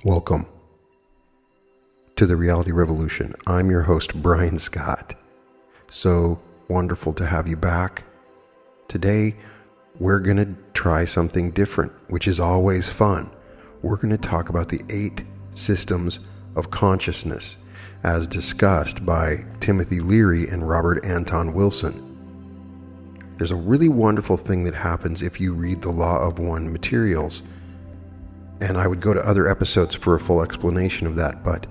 Welcome to the Reality Revolution. I'm your host, Brian Scott. So wonderful to have you back. Today, we're going to try something different, which is always fun. We're going to talk about the 8 systems of consciousness, as discussed by Timothy Leary and Robert Anton Wilson. There's a really wonderful thing that happens if you read the Law of One materials. And I would go to other episodes for a full explanation of that. But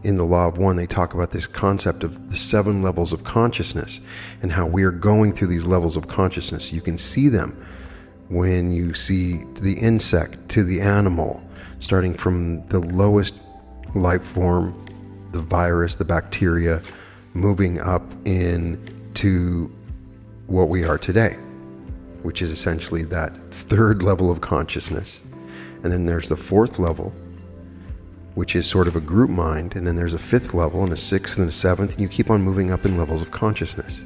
in the Law of One, they talk about this concept of the 7 levels of consciousness and how we are going through these levels of consciousness. You can see them when you see the insect to the animal, starting from the lowest life form, the virus, the bacteria, moving up into what we are today, which is essentially that 3rd level of consciousness. And then there's the 4th level, which is sort of a group mind. And then there's a 5th level and a 6th and a 7th. And you keep on moving up in levels of consciousness.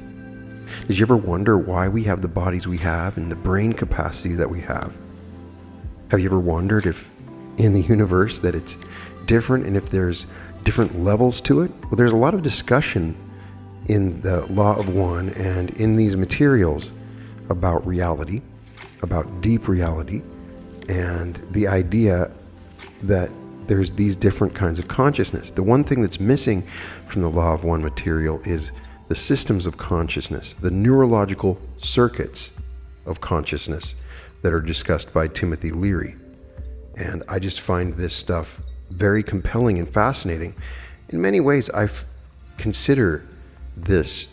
Did you ever wonder why we have the bodies we have and the brain capacity that we have? Have you ever wondered if in the universe that it's different and if there's different levels to it? Well, there's a lot of discussion in the Law of One and in these materials about reality, about deep reality, and the idea that there's these different kinds of consciousness. The one thing that's missing from the Law of One material is the systems of consciousness, the neurological circuits of consciousness that are discussed by Timothy Leary. And I just find this stuff very compelling and fascinating. In many ways, I consider this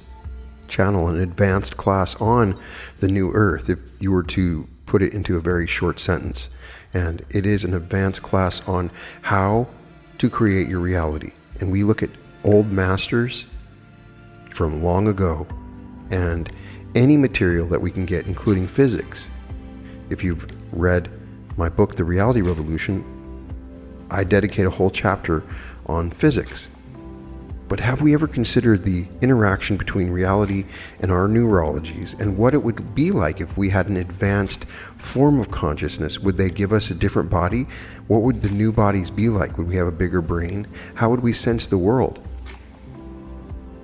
channel an advanced class on the new Earth, if you were to put it into a very short sentence. And it is an advanced class on how to create your reality. And we look at old masters from long ago and any material that we can get, including physics. If you've read my book, The Reality Revolution, I dedicate a whole chapter on physics. But have we ever considered the interaction between reality and our neurologies and what it would be like if we had an advanced form of consciousness? Would they give us a different body? What would the new bodies be like? Would we have a bigger brain? How would we sense the world?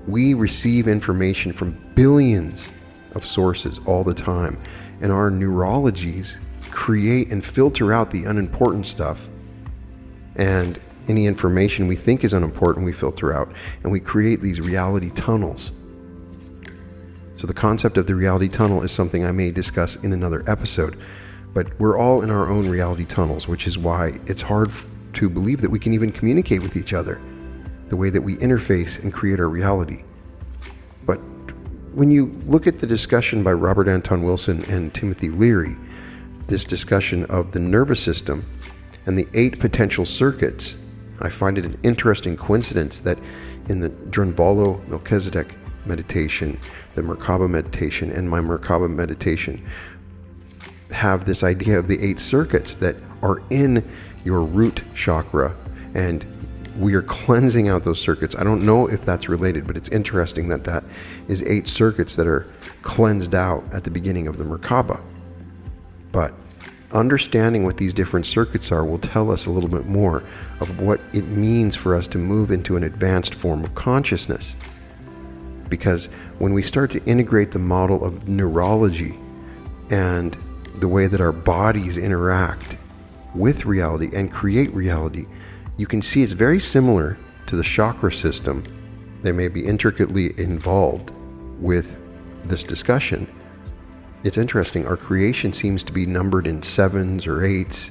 We receive information from billions of sources all the time, and our neurologies create and filter out the unimportant stuff, and any information we think is unimportant we filter out, and we create these reality tunnels. So the concept of the reality tunnel is something I may discuss in another episode, but we're all in our own reality tunnels, which is why it's hard to believe that we can even communicate with each other, the way that we interface and create our reality. But when you look at the discussion by Robert Anton Wilson and Timothy Leary, this discussion of the nervous system and the 8 potential circuits, I find it an interesting coincidence that in the Drunvalo Melchizedek meditation, the Merkaba meditation, and my Merkaba meditation have this idea of the 8 circuits that are in your root chakra, and we are cleansing out those circuits. I don't know if that's related, but it's interesting that that is 8 circuits that are cleansed out at the beginning of the Merkaba. But understanding what these different circuits are will tell us a little bit more of what it means for us to move into an advanced form of consciousness. Because when we start to integrate the model of neurology and the way that our bodies interact with reality and create reality, you can see it's very similar to the chakra system. They may be intricately involved with this discussion. It's interesting, our creation seems to be numbered in 7s or 8s,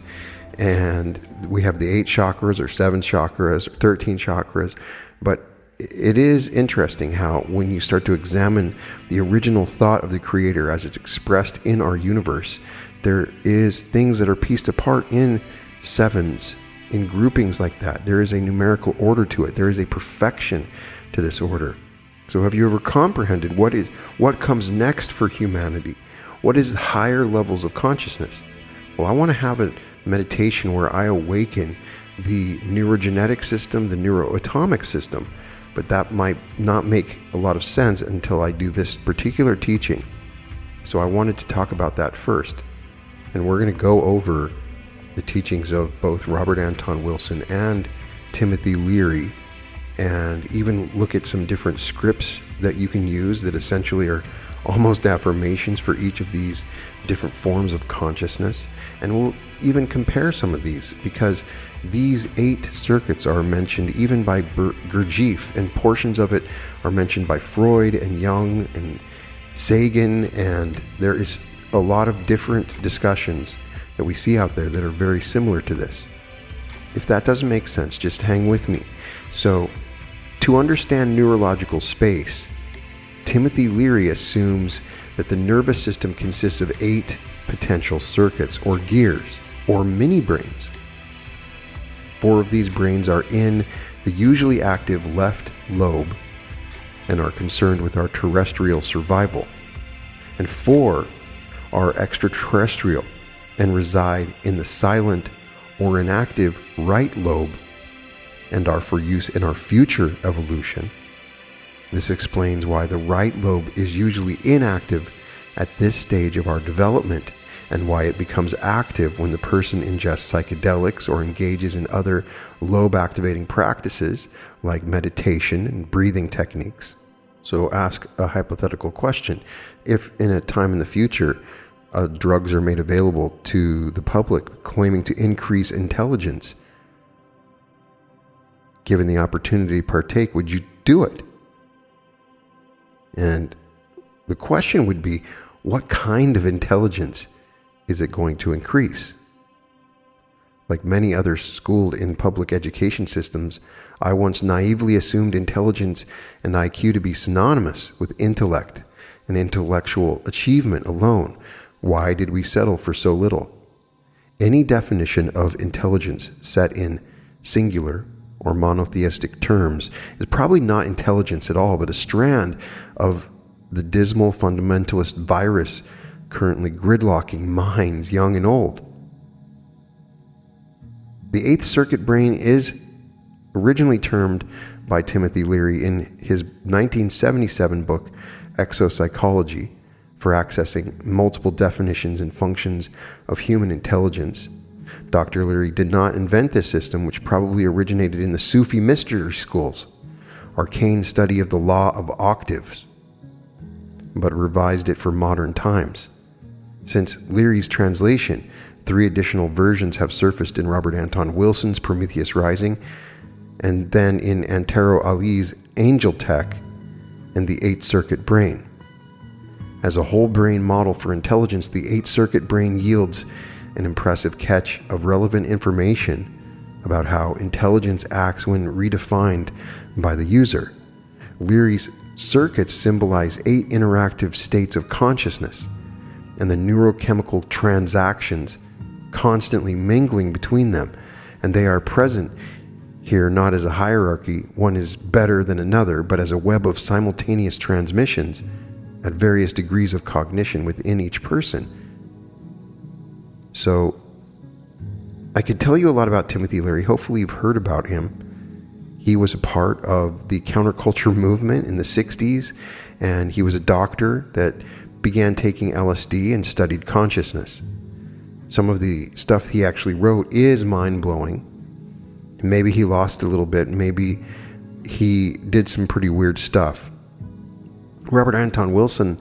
and we have the 8 chakras or 7 chakras or 13 chakras, but it is interesting how when you start to examine the original thought of the Creator as it's expressed in our universe, there is things that are pieced apart in 7s, in groupings like that. There is a numerical order to it. There is a perfection to this order. So have you ever comprehended what comes next for humanity? What is the higher levels of consciousness? Well, I want to have a meditation where I awaken the neurogenetic system, the neuroatomic system, but that might not make a lot of sense until I do this particular teaching. So I wanted to talk about that first. And we're going to go over the teachings of both Robert Anton Wilson and Timothy Leary, and even look at some different scripts that you can use that essentially are almost affirmations for each of these different forms of consciousness. And we'll even compare some of these, because these 8 circuits are mentioned even by Gurdjieff, and portions of it are mentioned by Freud and Jung and Sagan, and there is a lot of different discussions that we see out there that are very similar to this. If that doesn't make sense, just hang with me. So, to understand neurological space, Timothy Leary assumes that the nervous system consists of 8 potential circuits or gears or mini brains. 4 of these brains are in the usually active left lobe and are concerned with our terrestrial survival. And 4 are extraterrestrial and reside in the silent or inactive right lobe and are for use in our future evolution. This explains why the right lobe is usually inactive at this stage of our development, and why it becomes active when the person ingests psychedelics or engages in other lobe-activating practices like meditation and breathing techniques. So ask a hypothetical question. If in a time in the future, drugs are made available to the public claiming to increase intelligence, given the opportunity to partake, would you do it? And the question would be, what kind of intelligence is it going to increase? Like many others schooled in public education systems, I once naively assumed intelligence and IQ to be synonymous with intellect and intellectual achievement alone. Why did we settle for so little? Any definition of intelligence set in singular or monotheistic terms is probably not intelligence at all, but a strand of the dismal fundamentalist virus currently gridlocking minds young and old. The 8th circuit brain is originally termed by Timothy Leary in his 1977 book, Exopsychology, for accessing multiple definitions and functions of human intelligence. Dr. Leary did not invent this system, which probably originated in the Sufi mystery schools, arcane study of the law of octaves, but revised it for modern times. Since Leary's translation, 3 additional versions have surfaced in Robert Anton Wilson's Prometheus Rising, and then in Antero Ali's Angel Tech and the 8th circuit brain. As a whole brain model for intelligence, the 8th circuit brain yields an impressive catch of relevant information about how intelligence acts when redefined by the user. Leary's circuits symbolize 8 interactive states of consciousness and the neurochemical transactions constantly mingling between them, and they are present here not as a hierarchy, one is better than another, but as a web of simultaneous transmissions at various degrees of cognition within each person. So, I could tell you a lot about Timothy Leary. Hopefully you've heard about him. He was a part of the counterculture movement in the 60s, and he was a doctor that began taking LSD and studied consciousness. Some of the stuff he actually wrote is mind-blowing. Maybe he lost a little bit. Maybe he did some pretty weird stuff. Robert Anton Wilson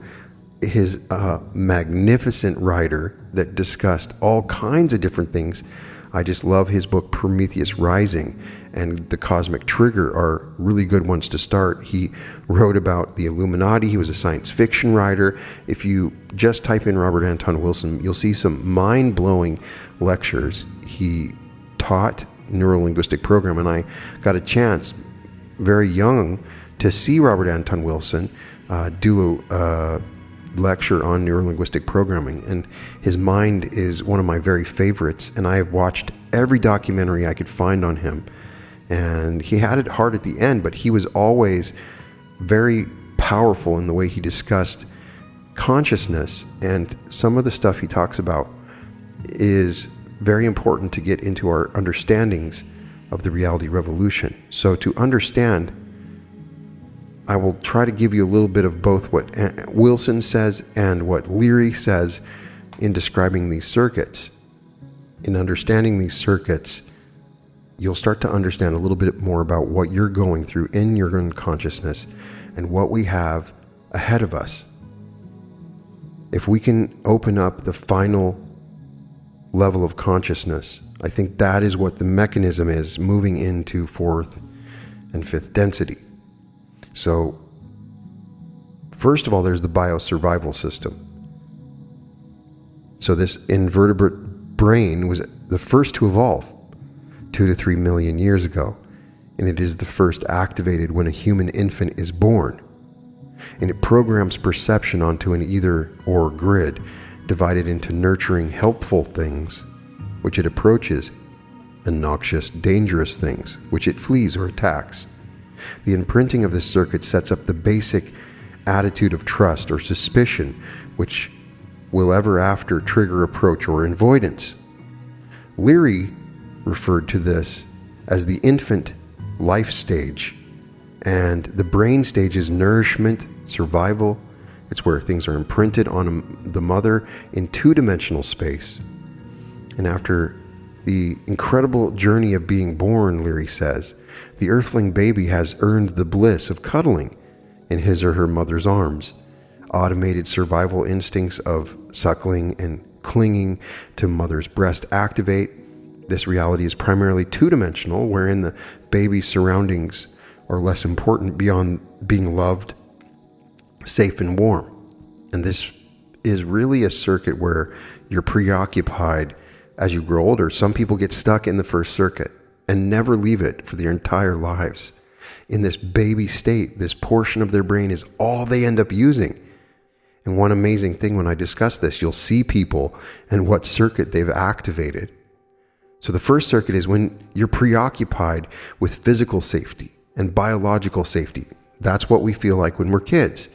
is a magnificent writer that discussed all kinds of different things. I just love his book Prometheus Rising and The Cosmic Trigger are really good ones to start. He wrote about the Illuminati. He was a science fiction writer. If you just type in Robert Anton Wilson, you'll see some mind-blowing lectures. He taught neuro-linguistic program, and I got a chance very young to see Robert Anton Wilson do a lecture on neuro-linguistic programming, and his mind is one of my very favorites, and I have watched every documentary I could find on him, and he had it hard at the end, but he was always very powerful in the way he discussed consciousness, and some of the stuff he talks about is very important to get into our understandings of the reality revolution. So to understand, I will try to give you a little bit of both what Wilson says and what Leary says in describing these circuits. In understanding these circuits, you'll start to understand a little bit more about what you're going through in your own consciousness and what we have ahead of us. If we can open up the final level of consciousness, I think that is what the mechanism is moving into fourth and fifth density. So, first of all, there's the Biosurvival System. So this invertebrate brain was the first to evolve 2 to 3 million years ago, and it is the first activated when a human infant is born. And it programs perception onto an either-or grid, divided into nurturing, helpful things, which it approaches, and noxious, dangerous things, which it flees or attacks. The imprinting of this circuit sets up the basic attitude of trust or suspicion, which will ever after trigger approach or avoidance. Leary referred to this as the infant life stage, and the brain stage is nourishment, survival. It's where things are imprinted on the mother in two-dimensional space. And after the incredible journey of being born, Leary says, the earthling baby has earned the bliss of cuddling in his or her mother's arms. Automated survival instincts of suckling and clinging to mother's breast activate. This reality is primarily two-dimensional, wherein the baby's surroundings are less important beyond being loved, safe, and warm. And this is really a circuit where you're preoccupied as you grow older. Some people get stuck in the first circuit and never leave it for their entire lives. In this baby state, this portion of their brain is all they end up using. And one amazing thing when I discuss this, you'll see people and what circuit they've activated. So the first circuit is when you're preoccupied with physical safety and biological safety. That's what we feel like when we're kids.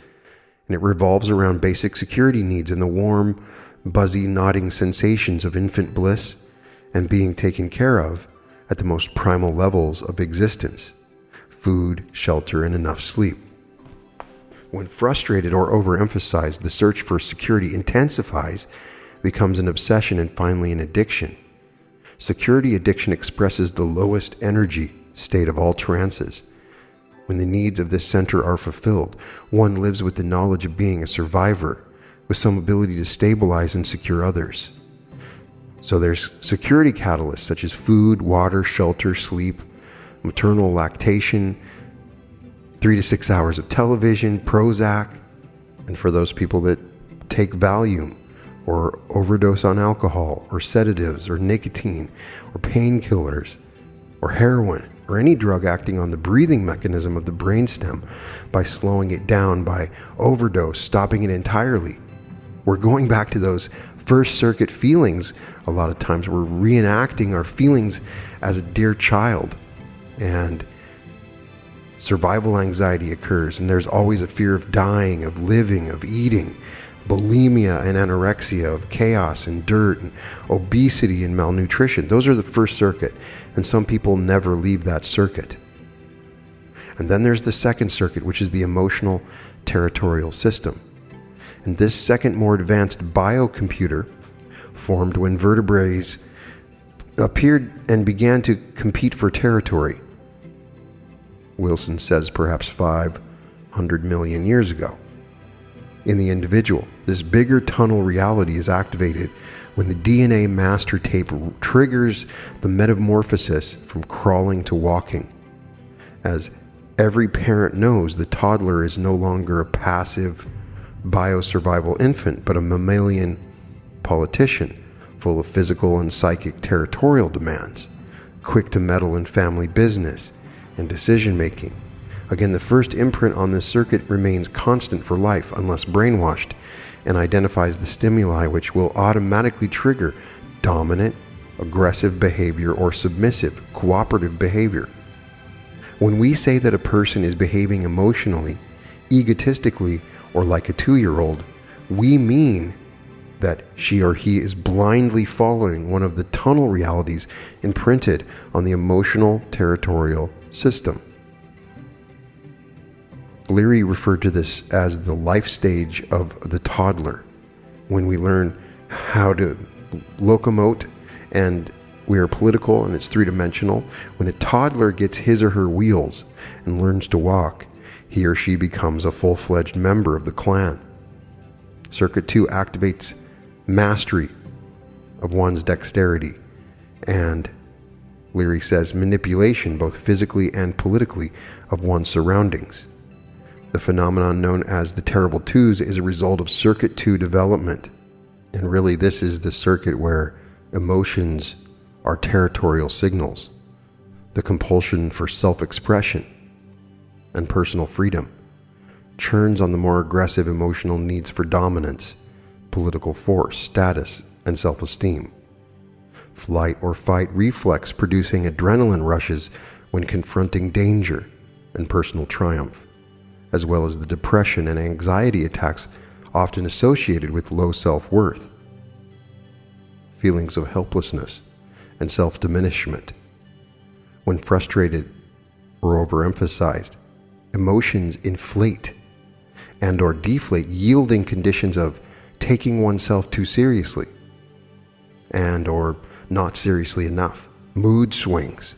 And it revolves around basic security needs and the warm, buzzy, nodding sensations of infant bliss and being taken care of at the most primal levels of existence: food, shelter, and enough sleep. When frustrated or overemphasized, the search for security intensifies, becomes an obsession, and finally an addiction. Security addiction expresses the lowest energy state of all trances. When the needs of this center are fulfilled, one lives with the knowledge of being a survivor, with some ability to stabilize and secure others. So there's security catalysts such as food, water, shelter, sleep, maternal lactation, 3 to 6 hours of television, Prozac, and for those people that take Valium or overdose on alcohol or sedatives or nicotine or painkillers or heroin or any drug acting on the breathing mechanism of the brainstem by slowing it down, by overdose, stopping it entirely. We're going back to those first circuit feelings. A lot of times we're reenacting our feelings as a dear child, and survival anxiety occurs, and there's always a fear of dying, of living, of eating, bulimia and anorexia, of chaos and dirt and obesity and malnutrition. Those are the first circuit, and some people never leave that circuit. And then there's the second circuit, which is the emotional territorial system. And this second, more advanced biocomputer formed when vertebrates appeared and began to compete for territory. Wilson says perhaps 500 million years ago. In the individual, this bigger tunnel reality is activated when the DNA master tape triggers the metamorphosis from crawling to walking. As every parent knows, the toddler is no longer a passive biosurvival infant, but a mammalian politician full of physical and psychic territorial demands, quick to meddle in family business and decision-making. Again, the first imprint on this circuit remains constant for life unless brainwashed, and identifies the stimuli which will automatically trigger dominant, aggressive behavior or submissive, cooperative behavior. When we say that a person is behaving emotionally, egotistically, or like a 2-year-old, we mean that she or he is blindly following one of the tunnel realities imprinted on the emotional territorial system. Leary referred to this as the life stage of the toddler, when we learn how to locomote and we are political and it's three-dimensional. When a toddler gets his or her wheels and learns to walk, he or she becomes a full-fledged member of the clan. Circuit 2 activates mastery of one's dexterity and, Leary says, manipulation, both physically and politically, of one's surroundings. The phenomenon known as the terrible twos is a result of Circuit 2 development. And really, this is the circuit where emotions are territorial signals, the compulsion for self-expression and personal freedom churns on the more aggressive emotional needs for dominance, political force, status, and self-esteem. Flight or fight reflex producing adrenaline rushes when confronting danger and personal triumph, as well as the depression and anxiety attacks often associated with low self-worth, feelings of helplessness, and self-diminishment. When frustrated or overemphasized, emotions inflate and or deflate, yielding conditions of taking oneself too seriously and or not seriously enough, mood swings,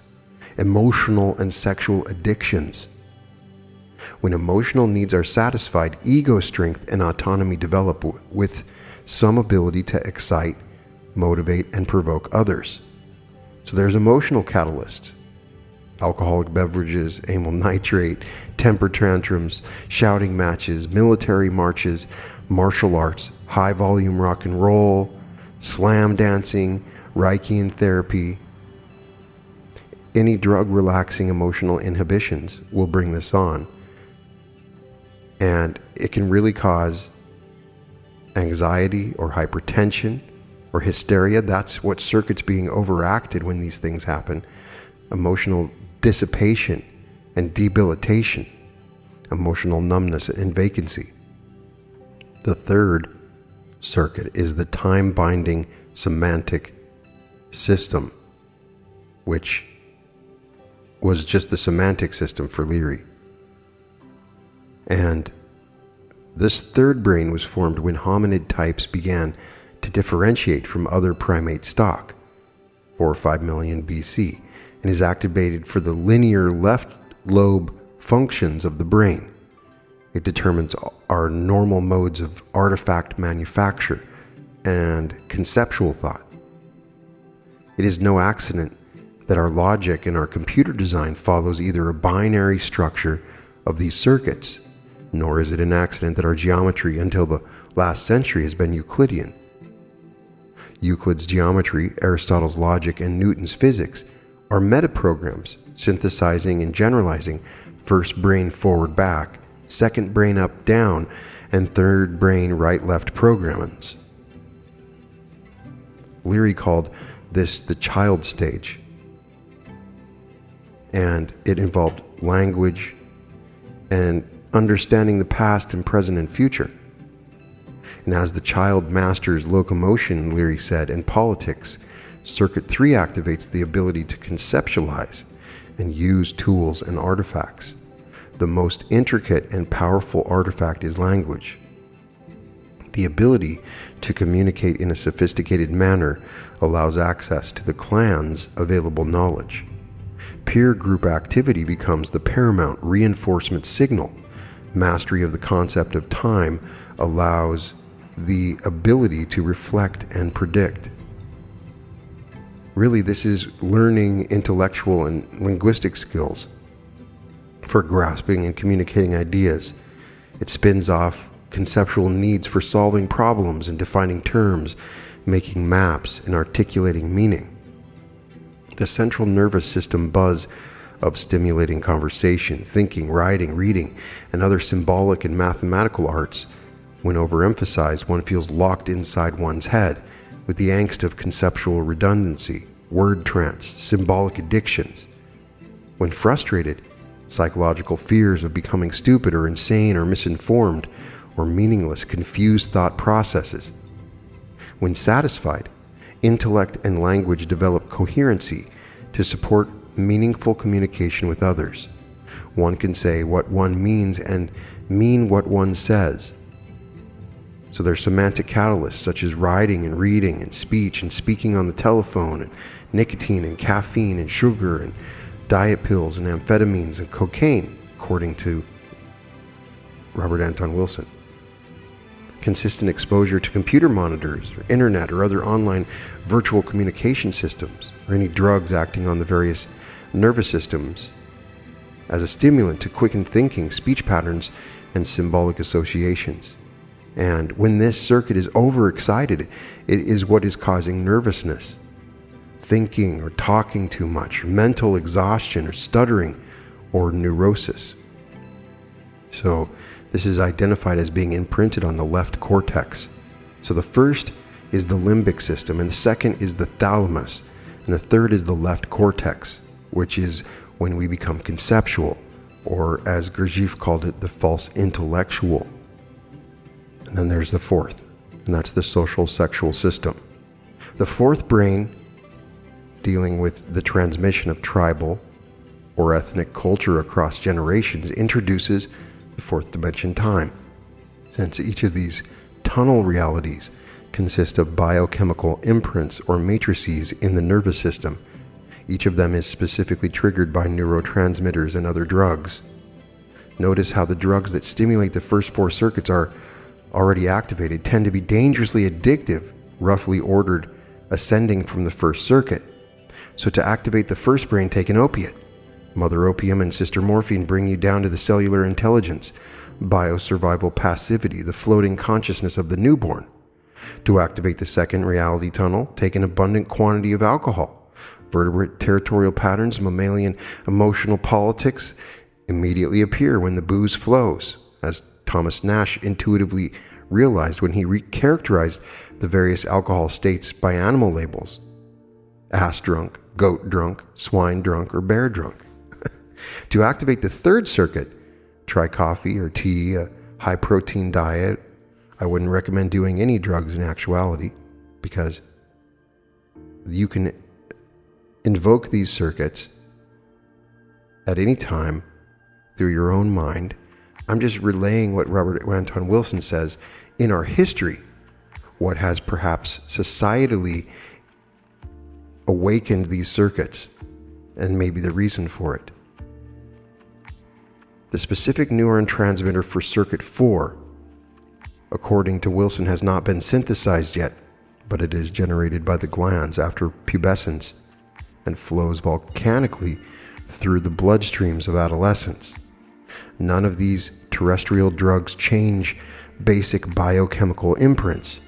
emotional and sexual addictions. When emotional needs are satisfied, ego strength and autonomy develop with some ability to excite, motivate, and provoke others. So there's emotional catalysts: alcoholic beverages, amyl nitrate, temper tantrums, shouting matches, military marches, martial arts, high volume rock and roll, slam dancing, Reichian therapy. Any drug relaxing emotional inhibitions will bring this on. And it can really cause anxiety or hypertension or hysteria. That's what circuits being overacted when these things happen. Emotional dissipation and debilitation, emotional numbness and vacancy. The third circuit is the time-binding somatic system, which was just the somatic system for Leary. And this third brain was formed when hominid types began to differentiate from other primate stock, 4 or 5 million BC, and is activated for the linear left lobe functions of the brain. It determines our normal modes of artifact manufacture and conceptual thought. It is no accident that our logic and our computer design follows either a binary structure of these circuits, nor is it an accident that our geometry until the last century has been Euclidean. Euclid's geometry, Aristotle's logic, and Newton's physics are metaprograms synthesizing and generalizing first brain forward back, second brain up down, and third brain right left programs. Leary called this the child stage, and it involved language and understanding the past and present and future. And as the child masters locomotion, Leary said, and politics, Circuit 3 activates the ability to conceptualize and use tools and artifacts. The most intricate and powerful artifact is language. The ability to communicate in a sophisticated manner allows access to the clan's available knowledge. Peer group activity becomes the paramount reinforcement signal. Mastery of the concept of time allows the ability to reflect and predict. Really, this is learning intellectual and linguistic skills for grasping and communicating ideas. It spins off conceptual needs for solving problems and defining terms, making maps, and articulating meaning. The central nervous system buzz of stimulating conversation, thinking, writing, reading, and other symbolic and mathematical arts. When overemphasized, one feels locked inside one's head with the angst of conceptual redundancy, word trance, symbolic addictions. When frustrated, psychological fears of becoming stupid or insane or misinformed or meaningless, confused thought processes. When satisfied, intellect and language develop coherency to support meaningful communication with others. One can say what one means and mean what one says. So there's somatic catalysts such as writing and reading and speech and speaking on the telephone, and nicotine and caffeine and sugar and diet pills and amphetamines and cocaine, according to Robert Anton Wilson. Consistent exposure to computer monitors or internet or other online virtual communication systems, or any drugs acting on the various nervous systems as a stimulant to quicken thinking, speech patterns, and symbolic associations. And when this circuit is overexcited, it is what is causing nervousness, thinking or talking too much, or mental exhaustion or stuttering, or neurosis. So this is identified as being imprinted on the left cortex. So the first is the limbic system, and the second is the thalamus, and the third is the left cortex, which is when we become conceptual, or as Gurdjieff called it, the false intellectual. And then there's the fourth, and that's the social sexual system. The fourth brain, dealing with the transmission of tribal or ethnic culture across generations, introduces the fourth dimension time. Since each of these tunnel realities consist of biochemical imprints or matrices in the nervous system, each of them is specifically triggered by neurotransmitters and other drugs. Notice how the drugs that stimulate the first four circuits are already activated tend to be dangerously addictive, roughly ordered ascending from the first circuit. So to activate the first brain, take an opiate. Mother opium and sister morphine bring you down to the cellular intelligence, biosurvival passivity, the floating consciousness of the newborn. To activate the second reality tunnel, take an abundant quantity of alcohol. Vertebrate territorial patterns, mammalian emotional politics immediately appear when the booze flows, as Thomas Nash intuitively realized when he recharacterized the various alcohol states by animal labels: ass drunk, goat drunk, swine drunk, or bear drunk. To activate the third circuit, try coffee or tea, a high-protein diet. I wouldn't recommend doing any drugs in actuality, because you can invoke these circuits at any time through your own mind. I'm just relaying what Robert Anton Wilson says in our history, what has perhaps societally awakened these circuits, and maybe the reason for it. The specific neuron transmitter for circuit 4, according to Wilson, has not been synthesized yet, but it is generated by the glands after pubescence and flows volcanically through the bloodstreams of adolescents. None of these terrestrial drugs change basic biochemical imprints.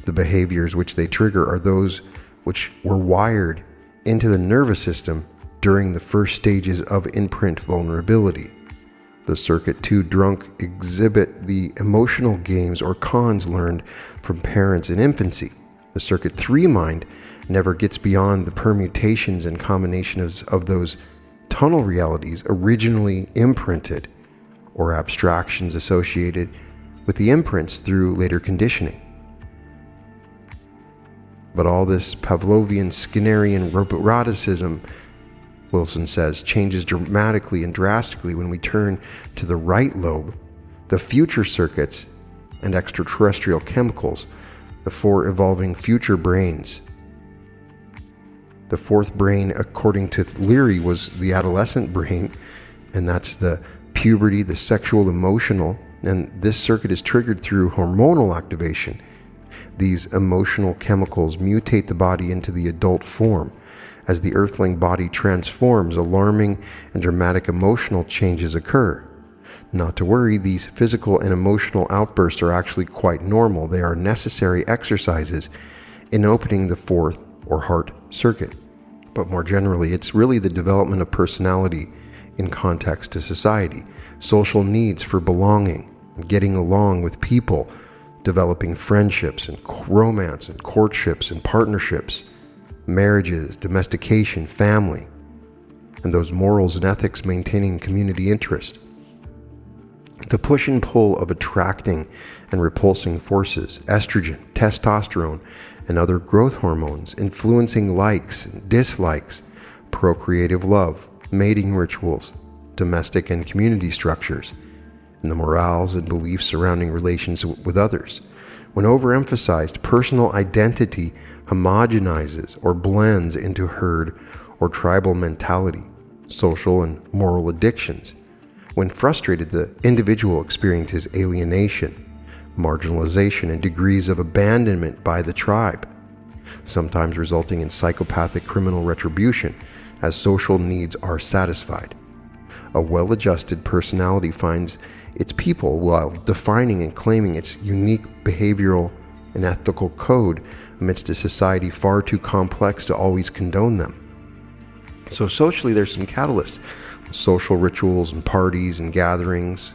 The behaviors which they trigger are those which were wired into the nervous system during the first stages of imprint vulnerability. The circuit 2 drunk exhibit the emotional games or cons learned from parents in infancy. The circuit 3 mind never gets beyond the permutations and combinations of those tunnel realities originally imprinted, or abstractions associated with the imprints through later conditioning. But all this Pavlovian, Skinnerian roboticism, Wilson says, changes dramatically and drastically when we turn to the right lobe, the future circuits, and extraterrestrial chemicals, the 4 evolving future brains. The fourth brain, according to Leary, was the adolescent brain, and that's the puberty, the sexual, emotional, and this circuit is triggered through hormonal activation. These emotional chemicals mutate the body into the adult form. As the earthling body transforms, alarming and dramatic emotional changes occur. Not to worry, these physical and emotional outbursts are actually quite normal. They are necessary exercises in opening the fourth or heart circuit. But more generally, it's really the development of personality in context to society, social needs for belonging, getting along with people, developing friendships and romance and courtships and partnerships, marriages, domestication, family, and those morals and ethics maintaining community interest. The push and pull of attracting and repulsing forces, estrogen, testosterone, and other growth hormones influencing likes and dislikes, procreative love, mating rituals, domestic and community structures, and the morals and beliefs surrounding relations with others. When overemphasized, personal identity homogenizes or blends into herd or tribal mentality, social and moral addictions. When frustrated, the individual experiences alienation, marginalization, and degrees of abandonment by the tribe, sometimes resulting in psychopathic criminal retribution as social needs are satisfied. A well-adjusted personality finds its people while defining and claiming its unique behavioral and ethical code amidst a society far too complex to always condone them. So socially, there's some catalysts, social rituals and parties and gatherings.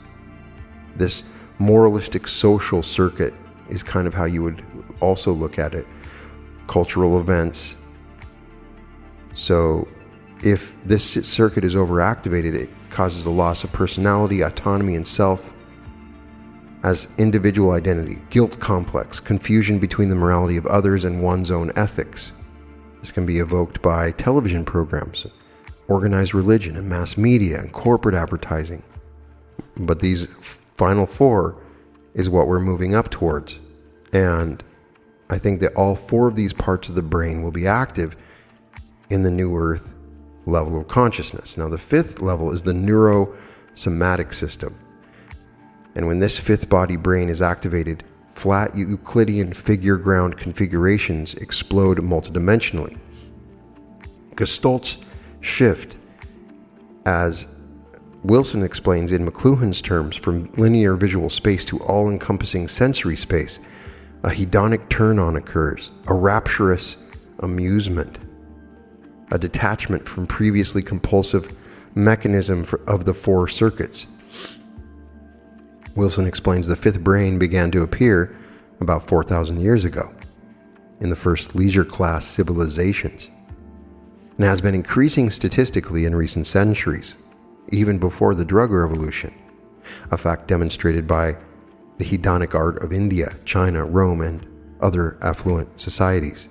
This moralistic social circuit is kind of how you would also look at it. Cultural events. So if this circuit is overactivated, it causes a loss of personality, autonomy, and self as individual identity, guilt complex, confusion between the morality of others and one's own ethics. This can be evoked by television programs, organized religion, and mass media, and corporate advertising. But these final four is what we're moving up towards. And I think that all four of these parts of the brain will be active in the New Earth level of consciousness. Now, the fifth level is the Neurosomatic System. And when this fifth body brain is activated, flat Euclidean figure ground configurations explode multidimensionally. Gestalts shift, as Wilson explains in McLuhan's terms, from linear visual space to all-encompassing sensory space. A hedonic turn-on occurs, a rapturous amusement, a detachment from previously compulsive mechanism of the four circuits. Wilson explains the fifth brain began to appear about 4,000 years ago in the first leisure class civilizations and has been increasing statistically in recent centuries, even before the drug revolution, a fact demonstrated by the hedonic art of India, China, Rome, and other affluent societies.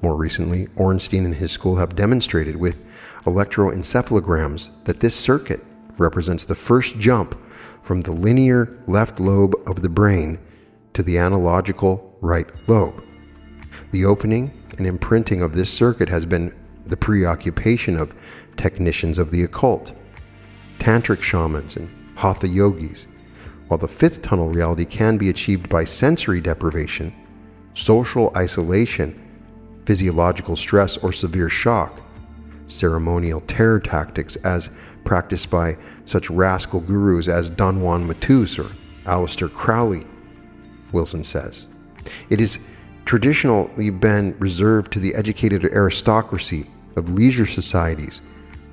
More recently, Ornstein and his school have demonstrated with electroencephalograms that this circuit represents the first jump from the linear left lobe of the brain to the analogical right lobe. The opening and imprinting of this circuit has been the preoccupation of technicians of the occult, tantric shamans, and hatha yogis, while the fifth tunnel reality can be achieved by sensory deprivation, social isolation, physiological stress, or severe shock. Ceremonial terror tactics as practiced by such rascal gurus as Don Juan Matus or Aleister Crowley, Wilson says. It is traditionally been reserved to the educated aristocracy of leisure societies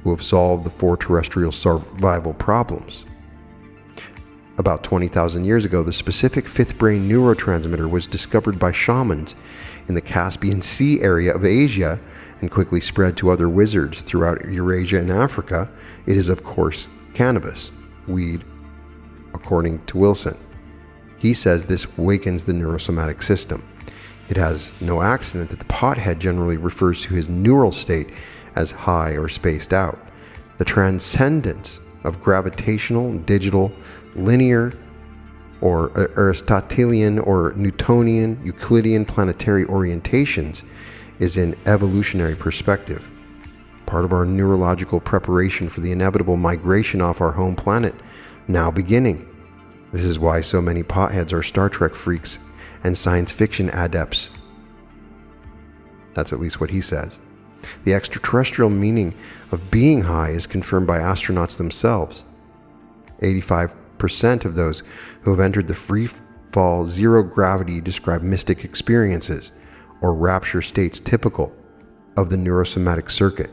who have solved the four terrestrial survival problems. About 20,000 years ago, the specific fifth brain neurotransmitter was discovered by shamans in the Caspian Sea area of Asia and quickly spread to other wizards throughout Eurasia and Africa. It is, of course, cannabis, weed, according to Wilson. He says this awakens the neurosomatic system. It has no accident that the pothead generally refers to his neural state as high or spaced out. The transcendence of gravitational, digital, linear, or Aristotelian or Newtonian, Euclidean planetary orientations is in evolutionary perspective, part of our neurological preparation for the inevitable migration off our home planet, now beginning. This is why so many potheads are Star Trek freaks and science fiction adepts. That's at least what he says. The extraterrestrial meaning of being high is confirmed by astronauts themselves. 85% of those who have entered the free fall zero gravity describe mystic experiences or rapture states typical of the neurosomatic circuit.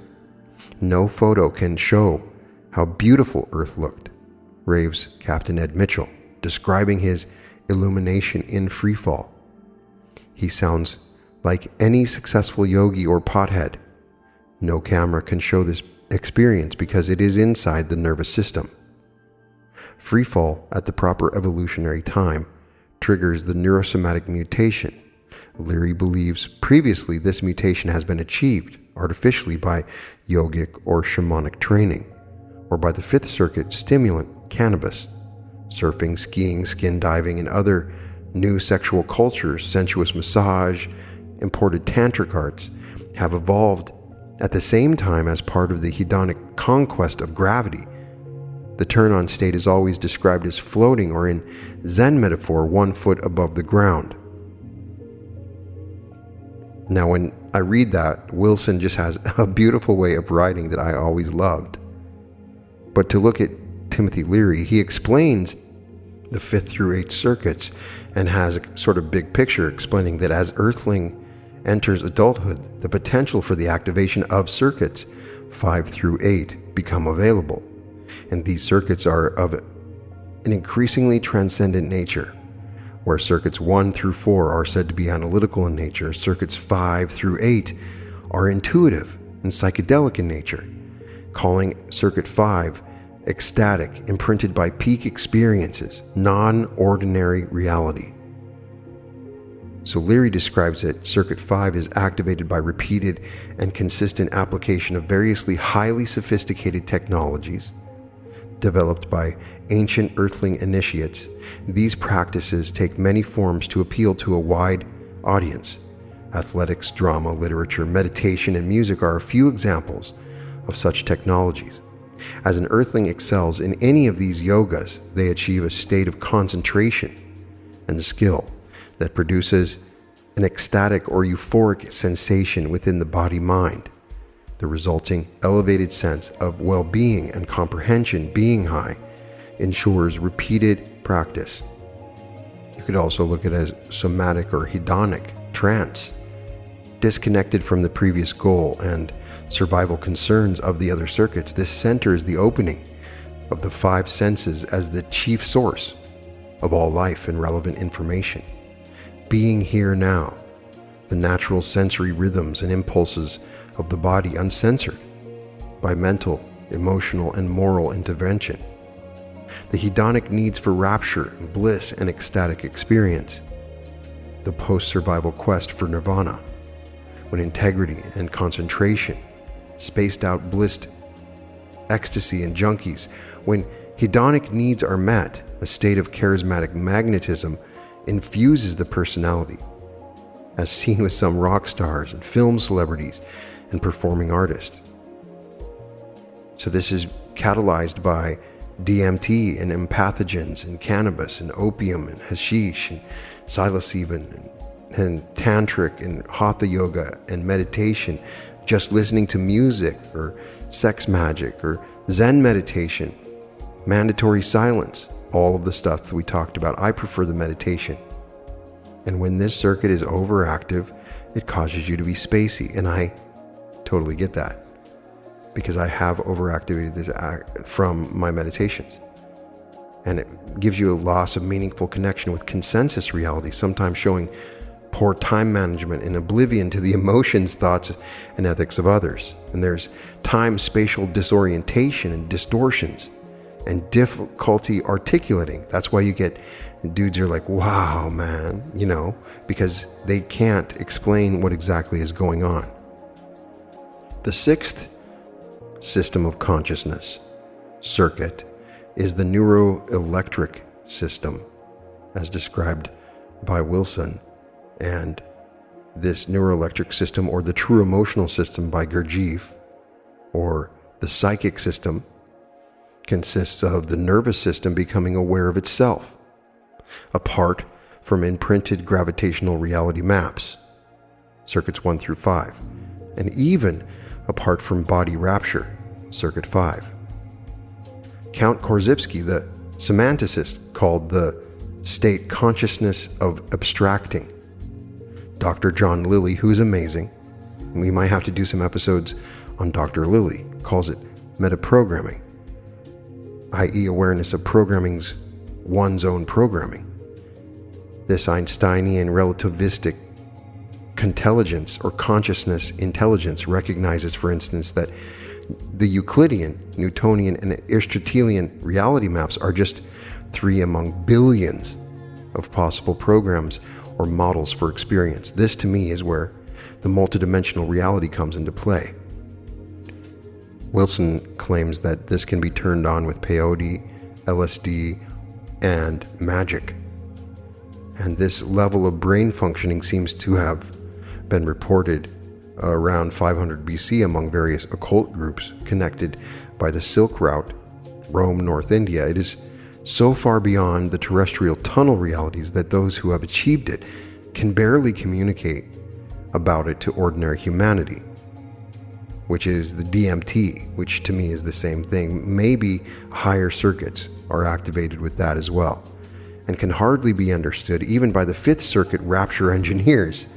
No photo can show how beautiful Earth looked, raves Captain Ed Mitchell, describing his illumination in freefall. He sounds like any successful yogi or pothead. No camera can show this experience because it is inside the nervous system. Freefall at the proper evolutionary time triggers the neurosomatic mutation. Leary believes previously this mutation has been achieved artificially by yogic or shamanic training, or by the fifth circuit stimulant, cannabis. Surfing, skiing, skin diving, and other New sexual cultures, sensuous massage, imported tantric arts have evolved at the same time as part of the hedonic conquest of gravity. The turn-on state is always described as floating, or in Zen metaphor, 1 foot above the ground. Now, when I read that, Wilson just has a beautiful way of writing that I always loved. But to look at Timothy Leary, he explains the 5th through 8th circuits and has a sort of big picture explaining that as Earthling enters adulthood, the potential for the activation of circuits 5 through 8 become available. And these circuits are of an increasingly transcendent nature. Where circuits 1 through 4 are said to be analytical in nature, circuits 5 through 8 are intuitive and psychedelic in nature, calling circuit 5 ecstatic, imprinted by peak experiences, non-ordinary reality. So Leary describes it, circuit 5 is activated by repeated and consistent application of variously highly sophisticated technologies developed by ancient earthling initiates. These practices take many forms to appeal to a wide audience. Athletics, drama, literature, meditation, and music are a few examples of such technologies. As an earthling excels in any of these yogas, they achieve a state of concentration and skill that produces an ecstatic or euphoric sensation within the body-mind. The resulting elevated sense of well-being and comprehension, being high, ensures repeated practice. You could also look at it as somatic or hedonic trance, disconnected from the previous goal and survival concerns of the other circuits. This centers the opening of the 5 senses as the chief source of all life and relevant information. Being here now, the natural sensory rhythms and impulses of the body uncensored by mental, emotional, and moral intervention. The hedonic needs for rapture, bliss, and ecstatic experience. The post-survival quest for nirvana, when integrity and concentration, spaced out blissed ecstasy and junkies. When hedonic needs are met, a state of charismatic magnetism infuses the personality, as seen with some rock stars and film celebrities and performing artists. So this is catalyzed by DMT and empathogens and cannabis and opium and hashish and psilocybin and tantric and hatha yoga and meditation, just listening to music or sex magic or Zen meditation, mandatory silence, all of the stuff that we talked about. I prefer the meditation. And when this circuit is overactive, it causes you to be spacey, and I totally get that because I have overactivated this from my meditations. And it gives you a loss of meaningful connection with consensus reality, sometimes showing poor time management and oblivion to the emotions, thoughts, and ethics of others. And there's time-spatial disorientation and distortions and difficulty articulating. That's why you get dudes are like, wow, man, because they can't explain what exactly is going on. The 6th system of consciousness circuit is the neuroelectric system, as described by Wilson, and this neuroelectric system, or the true emotional system by Gurdjieff, or the psychic system, consists of the nervous system becoming aware of itself, apart from imprinted gravitational reality maps, circuits 1 through 5, and even apart from body rapture, circuit 5. Count Korzybski, the semanticist, called the state consciousness of abstracting. Dr. John Lilly, who's amazing, we might have to do some episodes on Dr. Lilly, calls it metaprogramming, i.e. awareness of programming's one's own programming. This Einsteinian relativistic intelligence or consciousness intelligence recognizes, for instance, that the Euclidean, Newtonian, and Aristotelian reality maps are just 3 among billions of possible programs or models for experience. This, to me, is where the multidimensional reality comes into play. Wilson claims that this can be turned on with peyote, LSD, and magic. And this level of brain functioning seems to have been reported around 500 BC among various occult groups connected by the Silk Route, Rome, North India. It is so far beyond the terrestrial tunnel realities that those who have achieved it can barely communicate about it to ordinary humanity, which is the DMT, which to me is the same thing. Maybe higher circuits are activated with that as well, and can hardly be understood even by the Fifth Circuit rapture engineers,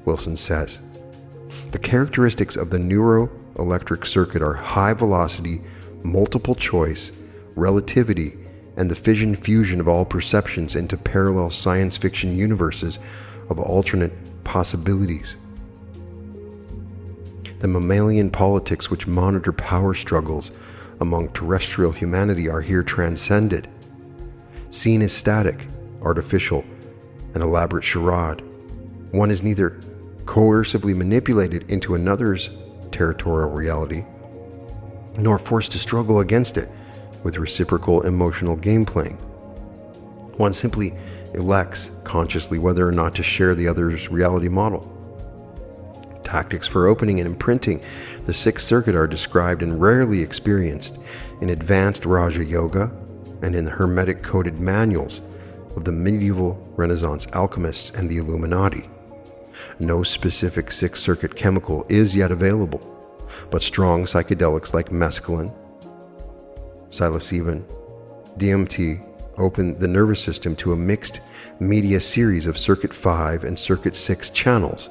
Wilson says. The characteristics of the neuroelectric circuit are high velocity, multiple choice, relativity, and the fission-fusion of all perceptions into parallel science fiction universes of alternate possibilities. The mammalian politics which monitor power struggles among terrestrial humanity are here transcended, seen as static, artificial, an elaborate charade. One is neither coercively manipulated into another's territorial reality, nor forced to struggle against it with reciprocal emotional game playing. One simply elects consciously whether or not to share the other's reality model. Tactics for opening and imprinting the Sixth Circuit are described and rarely experienced in advanced Raja Yoga and in the hermetic coded manuals of the medieval Renaissance alchemists and the Illuminati. No specific Sixth Circuit chemical is yet available, but strong psychedelics like mescaline, psilocybin, DMT open the nervous system to a mixed media series of Circuit 5 and Circuit 6 channels.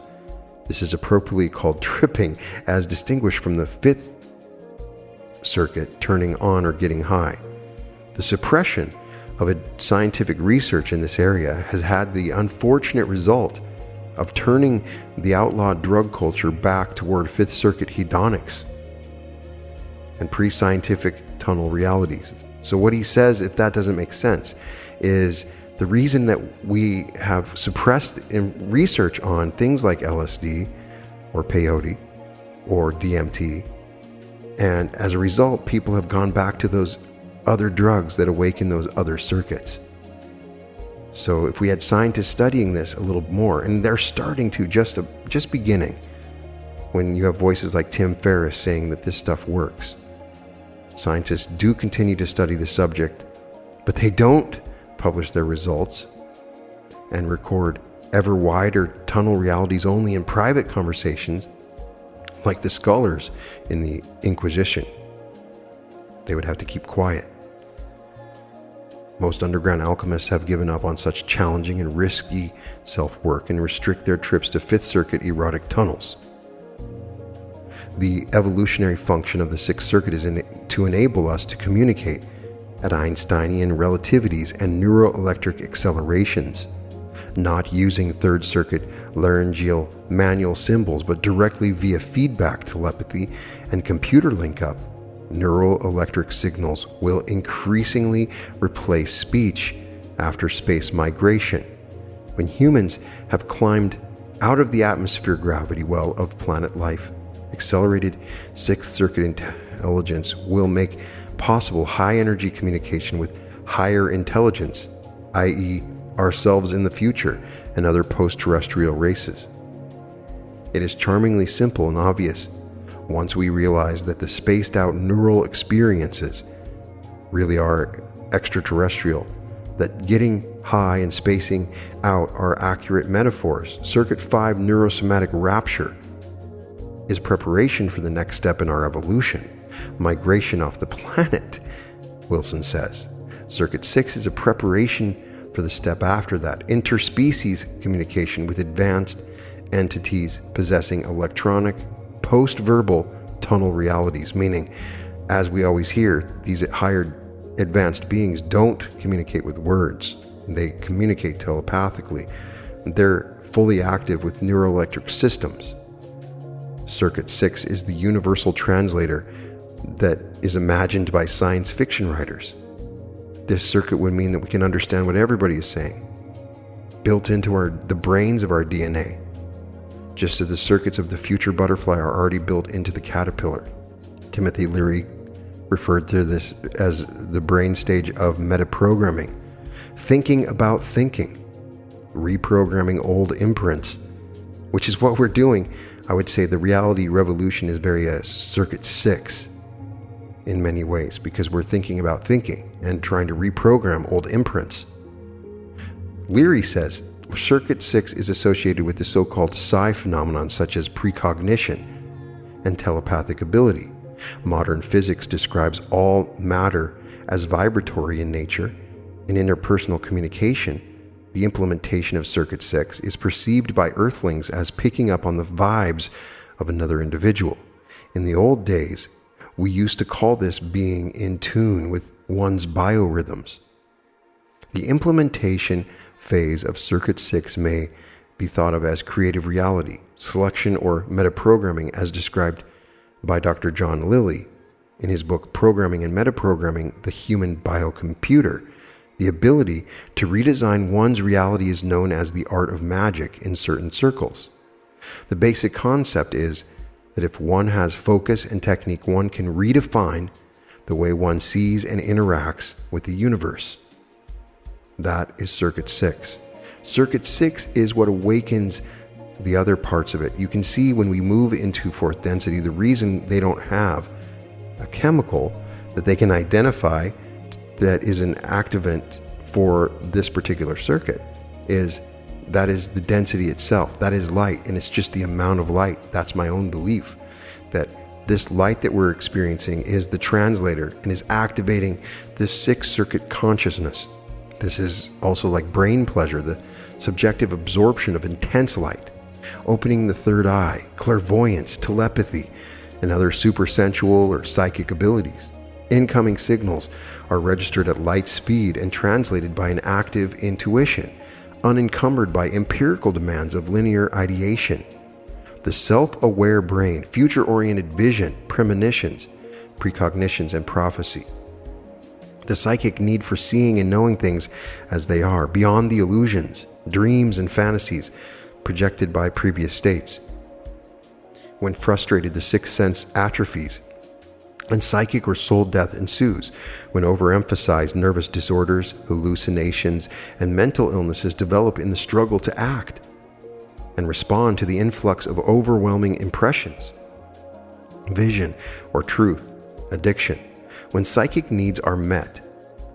This is appropriately called tripping, as distinguished from the Fifth Circuit turning on or getting high. The suppression of scientific research in this area has had the unfortunate result of turning the outlawed drug culture back toward Fifth Circuit hedonics and pre-scientific tunnel realities. So what he says, if that doesn't make sense, is the reason that we have suppressed in research on things like LSD or peyote or DMT, and as a result, people have gone back to those other drugs that awaken those other circuits. So if we had scientists studying this a little more, and they're starting to just beginning, when you have voices like Tim Ferriss saying that this stuff works. Scientists do continue to study the subject, but they don't publish their results and record ever wider tunnel realities only in private conversations, like the scholars in the Inquisition. They would have to keep quiet. Most underground alchemists have given up on such challenging and risky self-work and restrict their trips to Fifth Circuit erotic tunnels. The evolutionary function of the Sixth Circuit is to enable us to communicate at Einsteinian relativities and neuroelectric accelerations, not using Third Circuit laryngeal manual symbols, but directly via feedback telepathy and computer link-up. Neuroelectric signals will increasingly replace speech after space migration, when humans have climbed out of the atmosphere gravity well of planet life. Accelerated Sixth Circuit intelligence will make possible high-energy communication with higher intelligence, i.e. ourselves in the future and other post-terrestrial races. It is charmingly simple and obvious once we realize that the spaced-out neural experiences really are extraterrestrial, that getting high and spacing out are accurate metaphors. Circuit 5 neurosomatic rapture is preparation for the next step in our evolution, migration off the planet, Wilson says. Circuit 6 is a preparation for the step after that, interspecies communication with advanced entities possessing electronic, post-verbal tunnel realities, meaning, as we always hear, these higher advanced beings don't communicate with words. They communicate telepathically. They're fully active with neuroelectric systems. Circuit 6 is the universal translator that is imagined by science fiction writers. This circuit would mean that we can understand what everybody is saying, built into the brains of our DNA, just as the circuits of the future butterfly are already built into the caterpillar. Timothy Leary referred to this as the brain stage of metaprogramming, thinking about thinking, reprogramming old imprints, which is what we're doing. I would say the reality revolution is very circuit 6 in many ways, because we're thinking about thinking and trying to reprogram old imprints. Leary says circuit 6 is associated with the so-called psi phenomenon such as precognition and telepathic ability. Modern physics describes all matter as vibratory in nature. In interpersonal communication, the implementation of circuit 6 is perceived by earthlings as picking up on the vibes of another individual. In the old days, we used to call this being in tune with one's biorhythms. The implementation phase of circuit 6 may be thought of as creative reality, selection, or metaprogramming, as described by Dr. John Lilly in his book Programming and Metaprogramming: The Human Biocomputer. The ability to redesign one's reality is known as the art of magic in certain circles. The basic concept is that if one has focus and technique, one can redefine the way one sees and interacts with the universe. That is circuit 6. Circuit 6 is what awakens the other parts of it. You can see when we move into fourth density, the reason they don't have a chemical that they can identify that is an activant for this particular circuit is that is the density itself. That is light, and it's just the amount of light. That's my own belief, that this light that we're experiencing is the translator and is activating this 6th circuit consciousness. This is also like brain pleasure, the subjective absorption of intense light, opening the third eye, clairvoyance, telepathy, and other supersensual or psychic abilities. Incoming signals are registered at light speed and translated by an active intuition, unencumbered by empirical demands of linear ideation. The self-aware brain, future-oriented vision, premonitions, precognitions, and prophecy. The psychic need for seeing and knowing things as they are, beyond the illusions, dreams, and fantasies projected by previous states. When frustrated, the sixth sense atrophies, and psychic or soul death ensues. When overemphasized, nervous disorders, hallucinations, and mental illnesses develop in the struggle to act and respond to the influx of overwhelming impressions. Vision or truth, addiction. When psychic needs are met,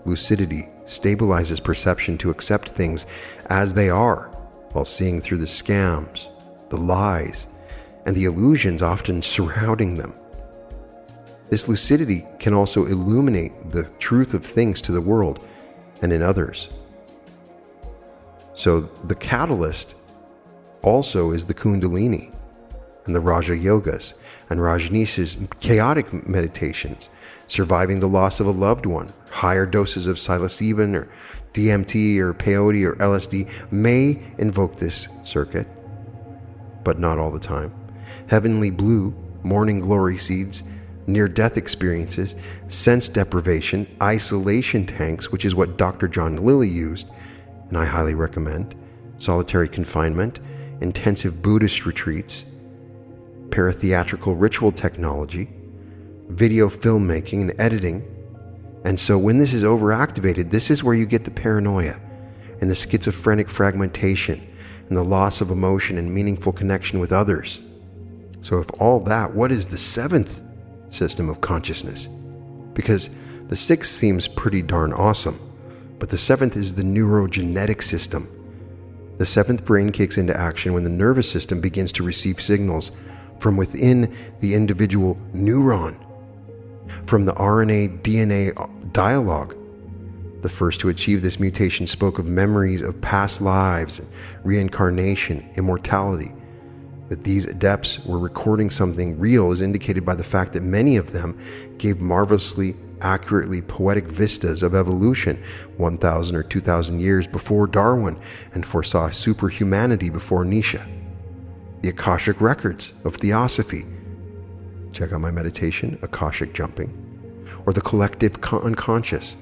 lucidity stabilizes perception to accept things as they are, while seeing through the scams, the lies, and the illusions often surrounding them. This lucidity can also illuminate the truth of things to the world and in others. So the catalyst also is the Kundalini and the Raja Yogas and Rajneesh's chaotic meditations, surviving the loss of a loved one. Higher doses of psilocybin or DMT or peyote or LSD may invoke this circuit, but not all the time. Heavenly blue, morning glory seeds, near-death experiences, sense deprivation, isolation tanks, which is what Dr. John Lilly used, and I highly recommend, solitary confinement, intensive Buddhist retreats, paratheatrical ritual technology, video filmmaking and editing. And so when this is overactivated, this is where you get the paranoia and the schizophrenic fragmentation and the loss of emotion and meaningful connection with others. So if all that, what is the 7th system of consciousness? Because the 6th seems pretty darn awesome, but the 7th is the neurogenetic system. The 7th brain kicks into action when the nervous system begins to receive signals from within the individual neuron, from the RNA-DNA dialogue. The first to achieve this mutation spoke of memories of past lives, reincarnation, immortality. That these adepts were recording something real is indicated by the fact that many of them gave marvelously, accurately poetic vistas of evolution 1,000 or 2,000 years before Darwin and foresaw superhumanity before Nietzsche. The Akashic records of theosophy. Check out my meditation, Akashic jumping. Or the collective unconscious.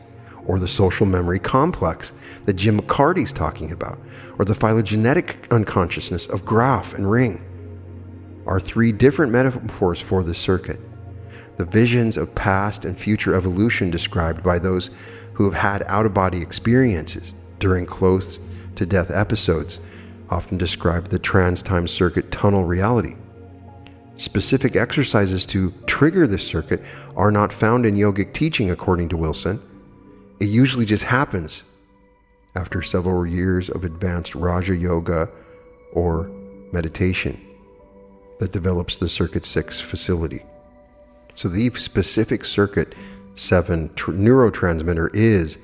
Or the social memory complex that Jim McCarty's talking about. Or the phylogenetic unconsciousness of Graf and Ring. Are 3 different metaphors for the circuit. The visions of past and future evolution described by those who have had out-of-body experiences during close to death episodes, often describe the trans-time circuit tunnel reality. Specific exercises to trigger this circuit are not found in yogic teaching, according to Wilson. It usually just happens after several years of advanced Raja Yoga or meditation that develops the Circuit 6 facility. So the specific Circuit 7 neurotransmitter is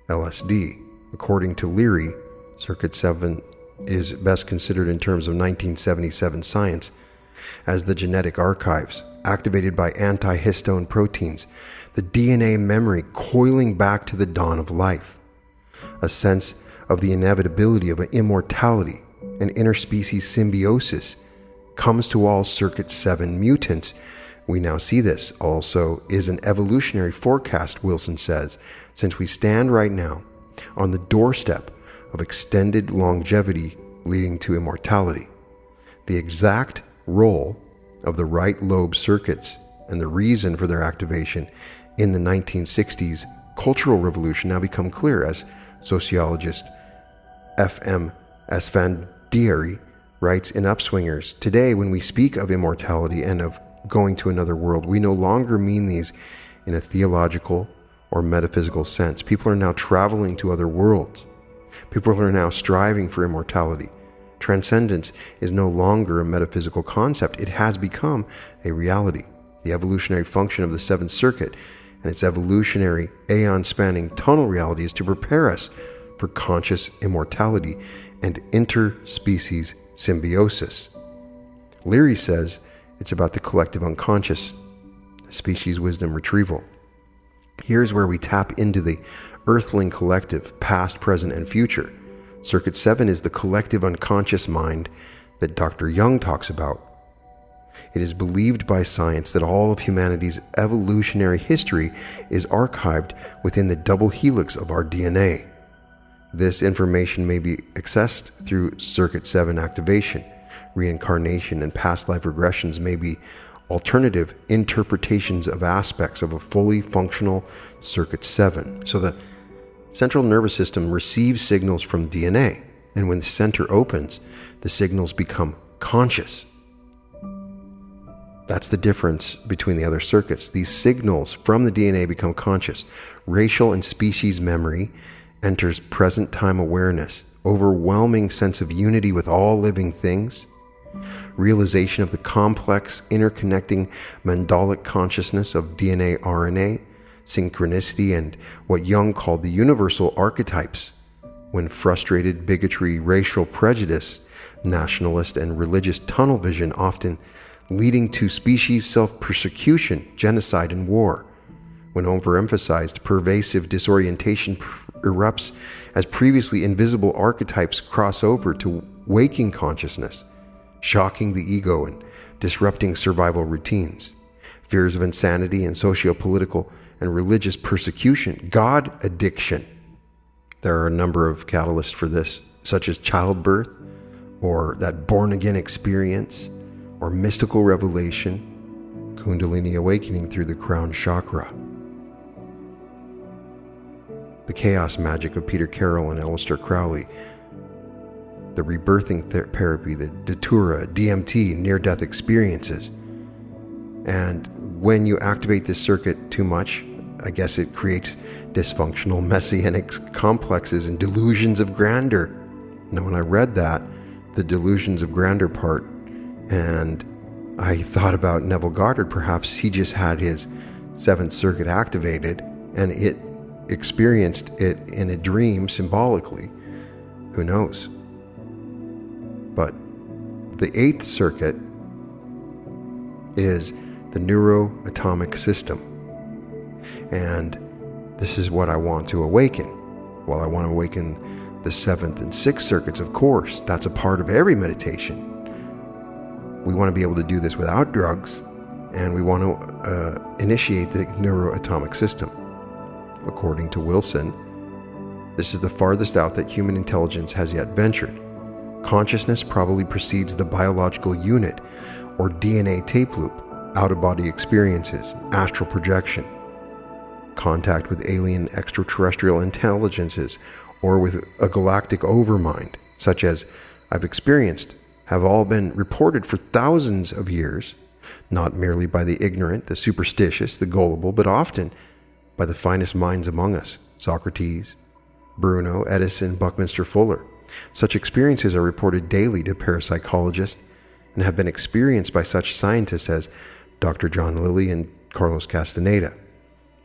LSD. According to Leary, Circuit 7 is best considered in terms of 1977 science as the genetic archives activated by antihistone proteins, the DNA memory coiling back to the dawn of life. A sense of the inevitability of immortality and interspecies symbiosis comes to all Circuit 7 mutants. We now see this also is an evolutionary forecast, Wilson says, since we stand right now on the doorstep of extended longevity leading to immortality. The exact role of the right lobe circuits and the reason for their activation in the 1960s Cultural Revolution now become clear, as sociologist F.M. Esfandiari writes in Upswingers. Today, when we speak of immortality and of going to another world, we no longer mean these in a theological or metaphysical sense. People are now traveling to other worlds. People are now striving for immortality. Transcendence is no longer a metaphysical concept. It has become a reality. The evolutionary function of the Seventh Circuit and its evolutionary aeon-spanning tunnel reality is to prepare us for conscious immortality and interspecies symbiosis. Leary says it's about the collective unconscious, species wisdom retrieval. Here's where we tap into the earthling collective, past, present, and future. Circuit 7 is the collective unconscious mind that Dr. Jung talks about. It is believed by science that all of humanity's evolutionary history is archived within the double helix of our DNA. This information may be accessed through Circuit 7 activation. Reincarnation and past life regressions may be alternative interpretations of aspects of a fully functional Circuit 7. So the central nervous system receives signals from DNA, and when the center opens, the signals become conscious. That's the difference between the other circuits. These signals from the DNA become conscious. Racial and species memory enters present time awareness, overwhelming sense of unity with all living things, realization of the complex interconnecting mandalic consciousness of DNA, RNA, synchronicity, and what Jung called the universal archetypes. When frustrated bigotry, racial prejudice, nationalist and religious tunnel vision, often leading to species self-persecution, genocide, and war. When overemphasized, pervasive disorientation erupts as previously invisible archetypes cross over to waking consciousness, shocking the ego and disrupting survival routines. Fears of insanity and socio-political and religious persecution, God addiction. There are a number of catalysts for this, such as childbirth, or that born-again experience, or mystical revelation, Kundalini awakening through the crown chakra. The chaos magic of Peter Carroll and Aleister Crowley, the rebirthing therapy, the Datura, DMT, near-death experiences. And when you activate this circuit too much, I guess it creates dysfunctional, messianic complexes and delusions of grandeur. Now, when I read that, the delusions of grandeur part, and I thought about Neville Goddard, perhaps he just had his Seventh Circuit activated and it experienced it in a dream symbolically. Who knows? But the Eighth Circuit is the Neuroatomic System. And this is what I want to awaken. Well, I want to awaken the Seventh and Sixth Circuits, of course. That's a part of every meditation. We want to be able to do this without drugs, and we want to initiate the Neuroatomic System. According to Wilson, this is the farthest out that human intelligence has yet ventured. Consciousness probably precedes the biological unit, or DNA tape loop, out-of-body experiences, astral projection, contact with alien extraterrestrial intelligences, or with a galactic overmind, such as I've experienced, have all been reported for thousands of years, not merely by the ignorant, the superstitious, the gullible, but often by the finest minds among us, Socrates, Bruno, Edison, Buckminster Fuller. Such experiences are reported daily to parapsychologists and have been experienced by such scientists as Dr. John Lilly and Carlos Castaneda.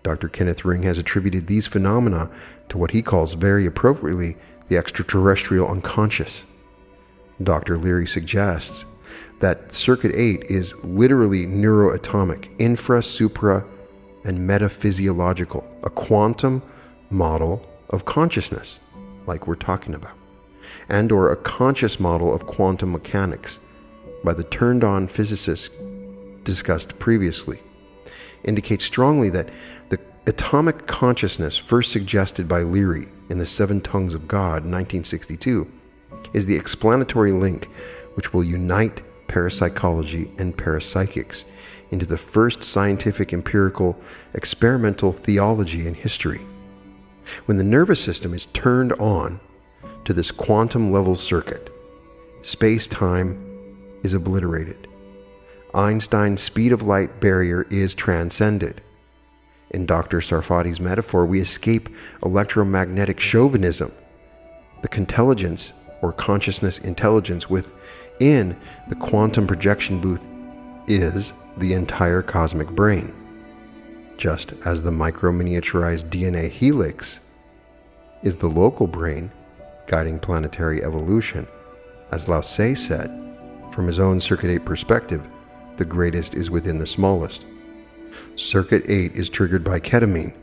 Dr. Kenneth Ring has attributed these phenomena to what he calls very appropriately the extraterrestrial unconscious. Dr. Leary suggests that Circuit 8 is literally neuroatomic, infra, supra, and metaphysiological, a quantum model of consciousness, like we're talking about, and or a conscious model of quantum mechanics by the turned-on physicists discussed previously, indicates strongly that the atomic consciousness first suggested by Leary in The Seven Tongues of God in 1962 is the explanatory link which will unite parapsychology and parapsychics into the first scientific empirical experimental theology in history. When the nervous system is turned on to this quantum level circuit, space-time is obliterated. Einstein's speed of light barrier is transcended. In Dr. Sarfati's metaphor, we escape electromagnetic chauvinism. The contelligence or consciousness intelligence within the quantum projection booth is the entire cosmic brain, just as the micro-miniaturized DNA helix is the local brain guiding planetary evolution. As Lao Tse said, from his own Circuit 8 perspective, the greatest is within the smallest. Circuit 8 is triggered by ketamine,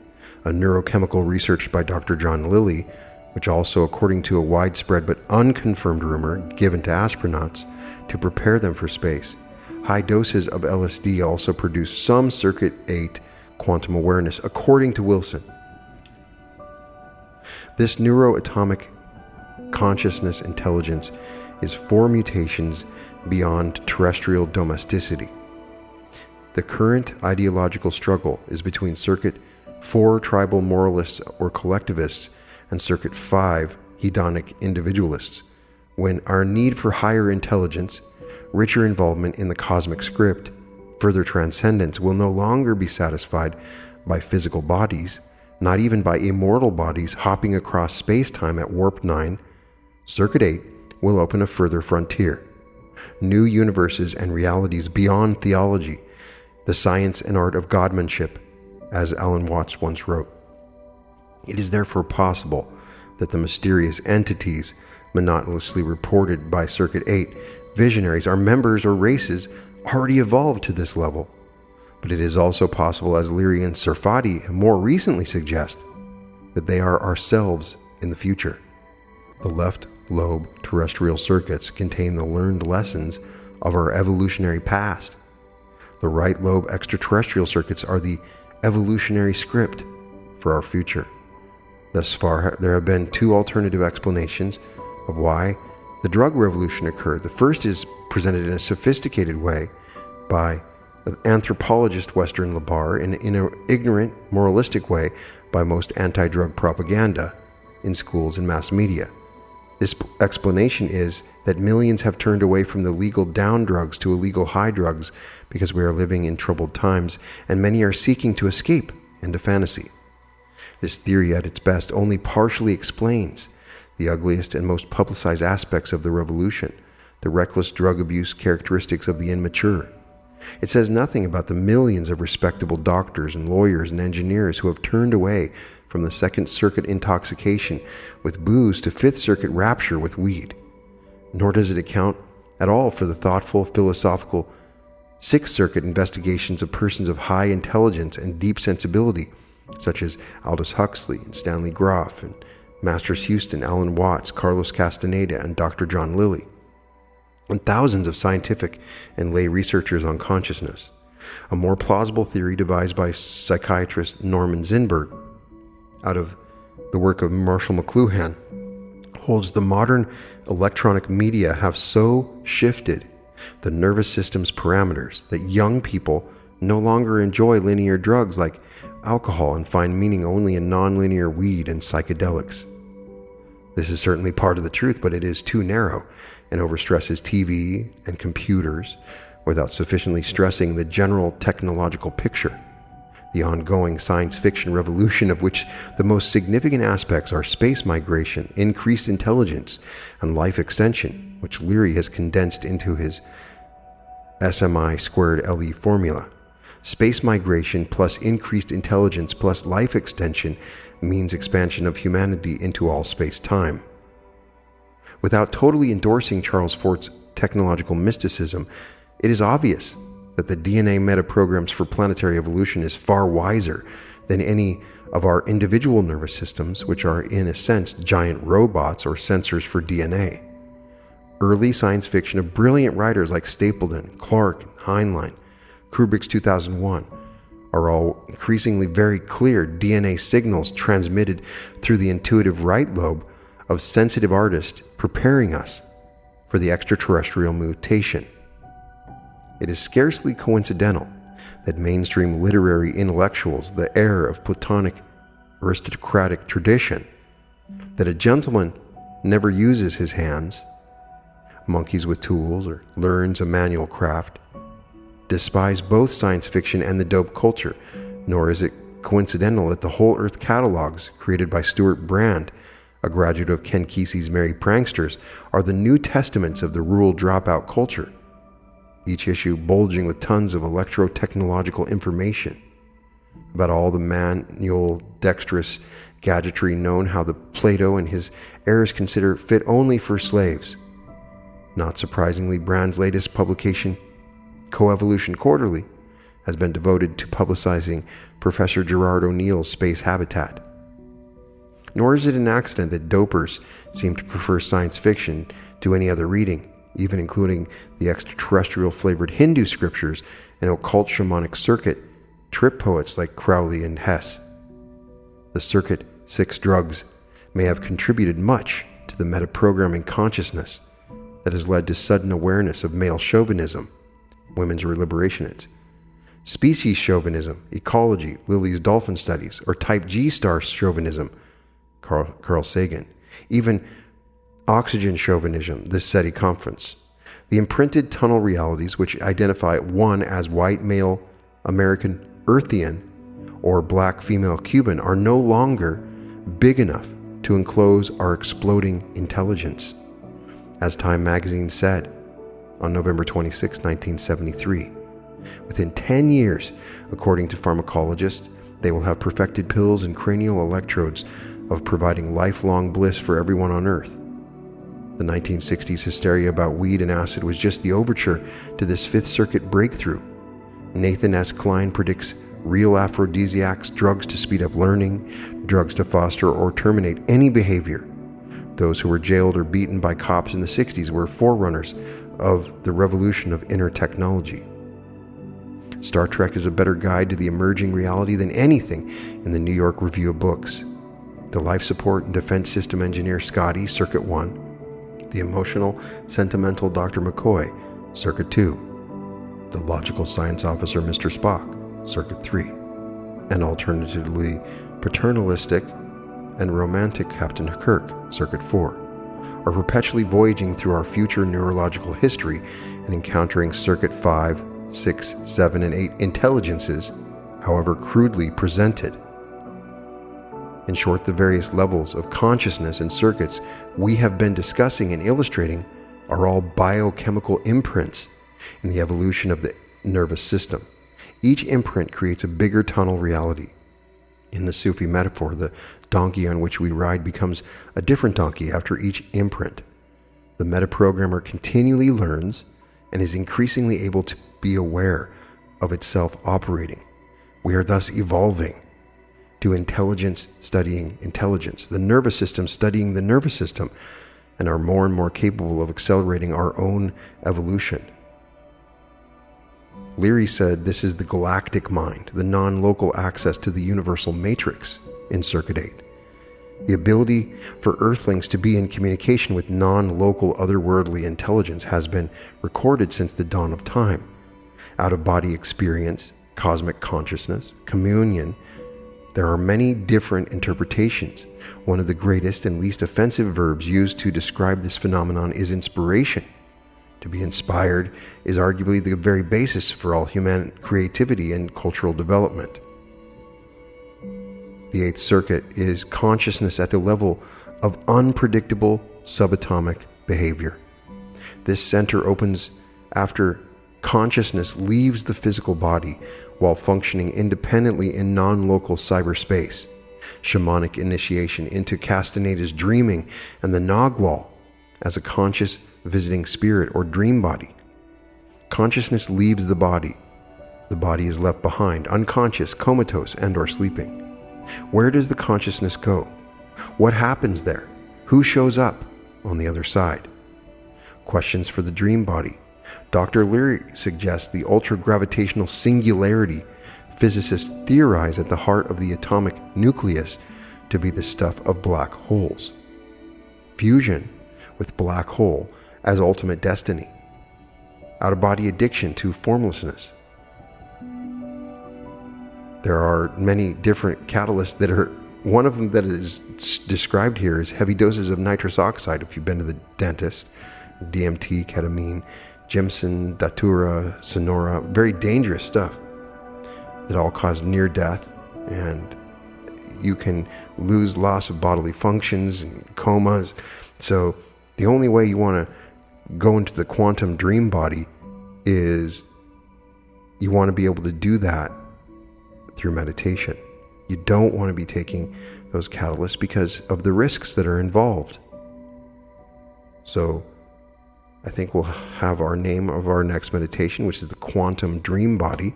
a neurochemical researched by Dr. John Lilly, which also, according to a widespread but unconfirmed rumor given to astronauts to prepare them for space, high doses of LSD also produce some Circuit 8 quantum awareness, according to Wilson. This neuroatomic consciousness intelligence is 4 mutations beyond terrestrial domesticity. The current ideological struggle is between Circuit 4 tribal moralists or collectivists and Circuit 5 hedonic individualists, when our need for higher intelligence, richer involvement in the cosmic script, further transcendence will no longer be satisfied by physical bodies, not even by immortal bodies hopping across space-time at warp 9. Circuit 8 will open a further frontier, new universes and realities beyond theology, the science and art of godmanship, as Alan Watts once wrote. It is therefore possible that the mysterious entities monotonously reported by Circuit 8 visionaries are members or races already evolved to this level. But it is also possible, as Leary and Sarfati more recently suggest, that they are ourselves in the future. The left lobe terrestrial circuits contain the learned lessons of our evolutionary past. The right lobe extraterrestrial circuits are the evolutionary script for our future. Thus far, there have been 2 alternative explanations of why the drug revolution occurred. The first is presented in a sophisticated way by anthropologist Western Labar and in an ignorant, moralistic way by most anti-drug propaganda in schools and mass media. This explanation is that millions have turned away from the legal down drugs to illegal high drugs because we are living in troubled times, and many are seeking to escape into fantasy. This theory at its best only partially explains the ugliest and most publicized aspects of the revolution, the reckless drug abuse characteristics of the immature. It says nothing about the millions of respectable doctors and lawyers and engineers who have turned away from the Second Circuit intoxication with booze to Fifth Circuit rapture with weed. Nor does it account at all for the thoughtful, philosophical Sixth Circuit investigations of persons of high intelligence and deep sensibility, such as Aldous Huxley and Stanley Groff and Masters Houston, Alan Watts, Carlos Castaneda, and Dr. John Lilly, and thousands of scientific and lay researchers on consciousness. A more plausible theory devised by psychiatrist Norman Zinberg out of the work of Marshall McLuhan holds the modern electronic media have so shifted the nervous system's parameters that young people no longer enjoy linear drugs like alcohol and find meaning only in non-linear weed and psychedelics. This is certainly part of the truth, but it is too narrow and overstresses TV and computers without sufficiently stressing the general technological picture, the ongoing science fiction revolution of which the most significant aspects are space migration, increased intelligence, and life extension, which Leary has condensed into his SMI squared LE formula. Space migration plus increased intelligence plus life extension means expansion of humanity into all space-time. Without totally endorsing Charles Fort's technological mysticism, it is obvious that the DNA metaprograms for planetary evolution is far wiser than any of our individual nervous systems, which are in a sense giant robots or sensors for DNA. Early science fiction of brilliant writers like Stapleton, Clarke, and Heinlein, Kubrick's 2001, are all increasingly very clear DNA signals transmitted through the intuitive right lobe of sensitive artists preparing us for the extraterrestrial mutation. It is scarcely coincidental that mainstream literary intellectuals, the heir of Platonic aristocratic tradition, that a gentleman never uses his hands, monkeys with tools, or learns a manual craft, despise both science fiction and the dope culture, nor is it coincidental that the Whole Earth catalogs created by Stuart Brand, a graduate of Ken Kesey's Merry Pranksters, are the New Testaments of the rural dropout culture, each issue bulging with tons of electro-technological information about all the manual, dexterous gadgetry known how the Plato and his heirs consider fit only for slaves. Not surprisingly, Brand's latest publication, Coevolution Quarterly, has been devoted to publicizing Professor Gerard O'Neill's space habitat. Nor is it an accident that dopers seem to prefer science fiction to any other reading, even including the extraterrestrial flavored Hindu scriptures and occult shamanic circuit trip poets like Crowley and Hess. The circuit 6 drugs may have contributed much to the metaprogramming consciousness that has led to sudden awareness of male chauvinism, women's liberationists, species chauvinism, ecology, Lilly's dolphin studies, or type G star chauvinism, Carl Sagan, even oxygen chauvinism, the SETI conference. The imprinted tunnel realities which identify one as white male American Earthian or black female Cuban are no longer big enough to enclose our exploding intelligence. As Time magazine said on November 26, 1973, within 10 years, according to pharmacologists, they will have perfected pills and cranial electrodes of providing lifelong bliss for everyone on Earth. The 1960s hysteria about weed and acid was just the overture to this Fifth Circuit breakthrough. Nathan S. Klein predicts real aphrodisiacs, drugs to speed up learning, drugs to foster or terminate any behavior. Those who were jailed or beaten by cops in the 60s were forerunners of the revolution of inner technology. Star Trek is a better guide to the emerging reality than anything in the New York Review of Books. The life support and defense system engineer Scotty, Circuit 1. The emotional, sentimental Dr. McCoy, Circuit 2. The logical science officer Mr. Spock, Circuit 3. And alternatively, paternalistic and romantic Captain Kirk, Circuit 4, are perpetually voyaging through our future neurological history and encountering Circuit 5, 6, 7, and 8 intelligences, however crudely presented. In short, the various levels of consciousness and circuits we have been discussing and illustrating are all biochemical imprints in the evolution of the nervous system. Each imprint creates a bigger tunnel reality. In the Sufi metaphor, the donkey on which we ride becomes a different donkey after each imprint. The metaprogrammer continually learns and is increasingly able to be aware of itself operating. We are thus evolving to intelligence studying intelligence, the nervous system studying the nervous system, and are more and more capable of accelerating our own evolution. Leary said this is the galactic mind, the non-local access to the universal matrix in Circuit 8. The ability for Earthlings to be in communication with non-local otherworldly intelligence has been recorded since the dawn of time. Out-of-body experience, cosmic consciousness, communion, There are many different interpretations. One of the greatest and least offensive verbs used to describe this phenomenon is inspiration. To be inspired is arguably the very basis for all human creativity and cultural development. The eighth circuit is consciousness at the level of unpredictable subatomic behavior. This center opens after consciousness leaves the physical body while functioning independently in non-local cyberspace. Shamanic initiation into Castaneda's dreaming and the Nagual as a conscious visiting spirit or dream body. Consciousness leaves the body. The body is left behind, unconscious, comatose, and/or sleeping. Where does the consciousness go? What happens there? Who shows up on the other side? Questions for the dream body. Dr. Leary suggests the ultra-gravitational singularity physicists theorize at the heart of the atomic nucleus to be the stuff of black holes. Fusion with black hole as ultimate destiny. Out-of-body addiction to formlessness. There are many different catalysts that are, one of them that is described here is heavy doses of nitrous oxide if you've been to the dentist, DMT, ketamine, Jimson, Datura, Sonora, very dangerous stuff that all cause near death, and you can lose loss of bodily functions and comas. So the only way you want to go into the quantum dream body is you want to be able to do that through meditation. You don't want to be taking those catalysts because of the risks that are involved. So I think we'll have our name of our next meditation, which is the quantum dream body.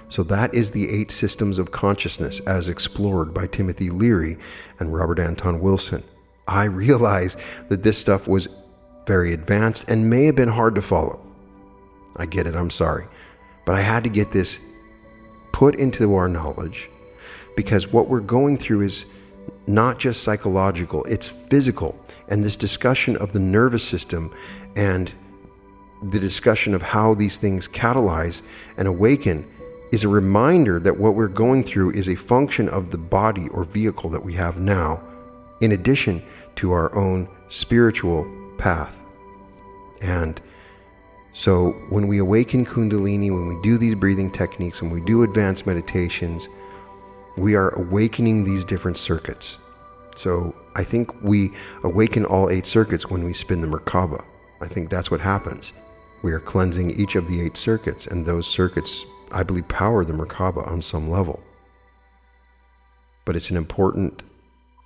So that is the 8 systems of consciousness as explored by Timothy Leary and Robert Anton Wilson. I realize that this stuff was very advanced and may have been hard to follow. I get it, I'm sorry. But I had to get this put into our knowledge because what we're going through is not just psychological, it's physical. And this discussion of the nervous system and the discussion of how these things catalyze and awaken is a reminder that what we're going through is a function of the body or vehicle that we have now, in addition to our own spiritual path. And so when we awaken Kundalini, when we do these breathing techniques, when we do advanced meditations, we are awakening these different circuits. So I think we awaken all 8 circuits when we spin the Merkaba. I think that's what happens. We are cleansing each of the 8 circuits, and those circuits, I believe, power the Merkaba on some level. But it's an important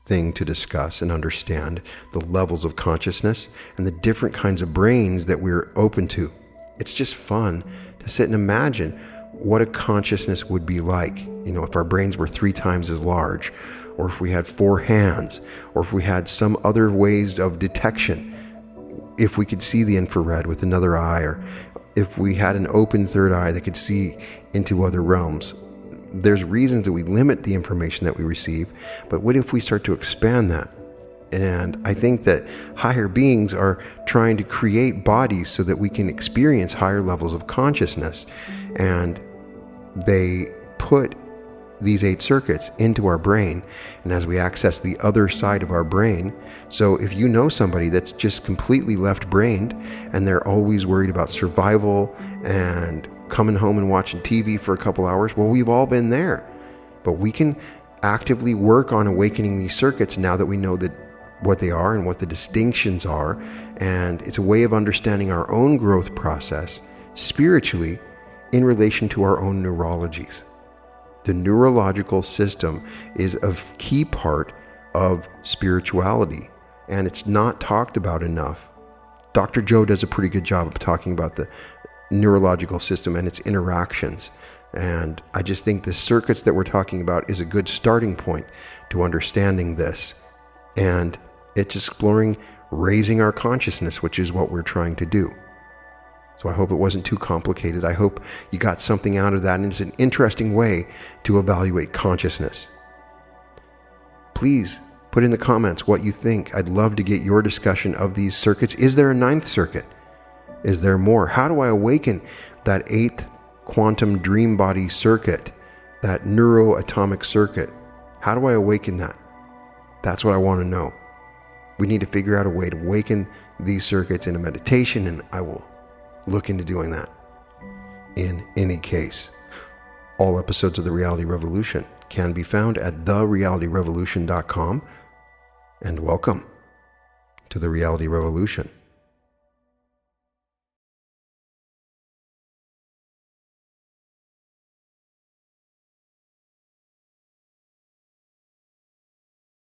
thing to discuss and understand the levels of consciousness and the different kinds of brains that we're open to. It's just fun to sit and imagine what a consciousness would be like, if our brains were 3 times as large, or if we had 4 hands, or if we had some other ways of detection, if we could see the infrared with another eye, or if we had an open third eye that could see into other realms. There's reasons that we limit the information that we receive, but what if we start to expand that? And I think that higher beings are trying to create bodies so that we can experience higher levels of consciousness. And they put these 8 circuits into our brain, and as we access the other side of our brain, so if you know somebody that's just completely left-brained and they're always worried about survival and coming home and watching TV for a couple hours, well, we've all been there. But we can actively work on awakening these circuits now that we know that what they are and what the distinctions are, and it's a way of understanding our own growth process spiritually in relation to our own neurologies. The neurological system is a key part of spirituality, and it's not talked about enough. Dr. Joe does a pretty good job of talking about the neurological system and its interactions, and I just think the circuits that we're talking about is a good starting point to understanding this, and it's exploring raising our consciousness, which is what we're trying to do. So I hope it wasn't too complicated. I hope you got something out of that, and it's an interesting way to evaluate consciousness. Please put in the comments what you think. I'd love to get your discussion of these circuits. Is there a 9th circuit? Is there more? How do I awaken that 8th quantum dream body circuit that neuroatomic circuit. How do I awaken that? That's what I want to know. We need to figure out a way to awaken these circuits in a meditation, and I will look into doing that. In any case, all episodes of The Reality Revolution can be found at therealityrevolution.com, and welcome to The Reality Revolution.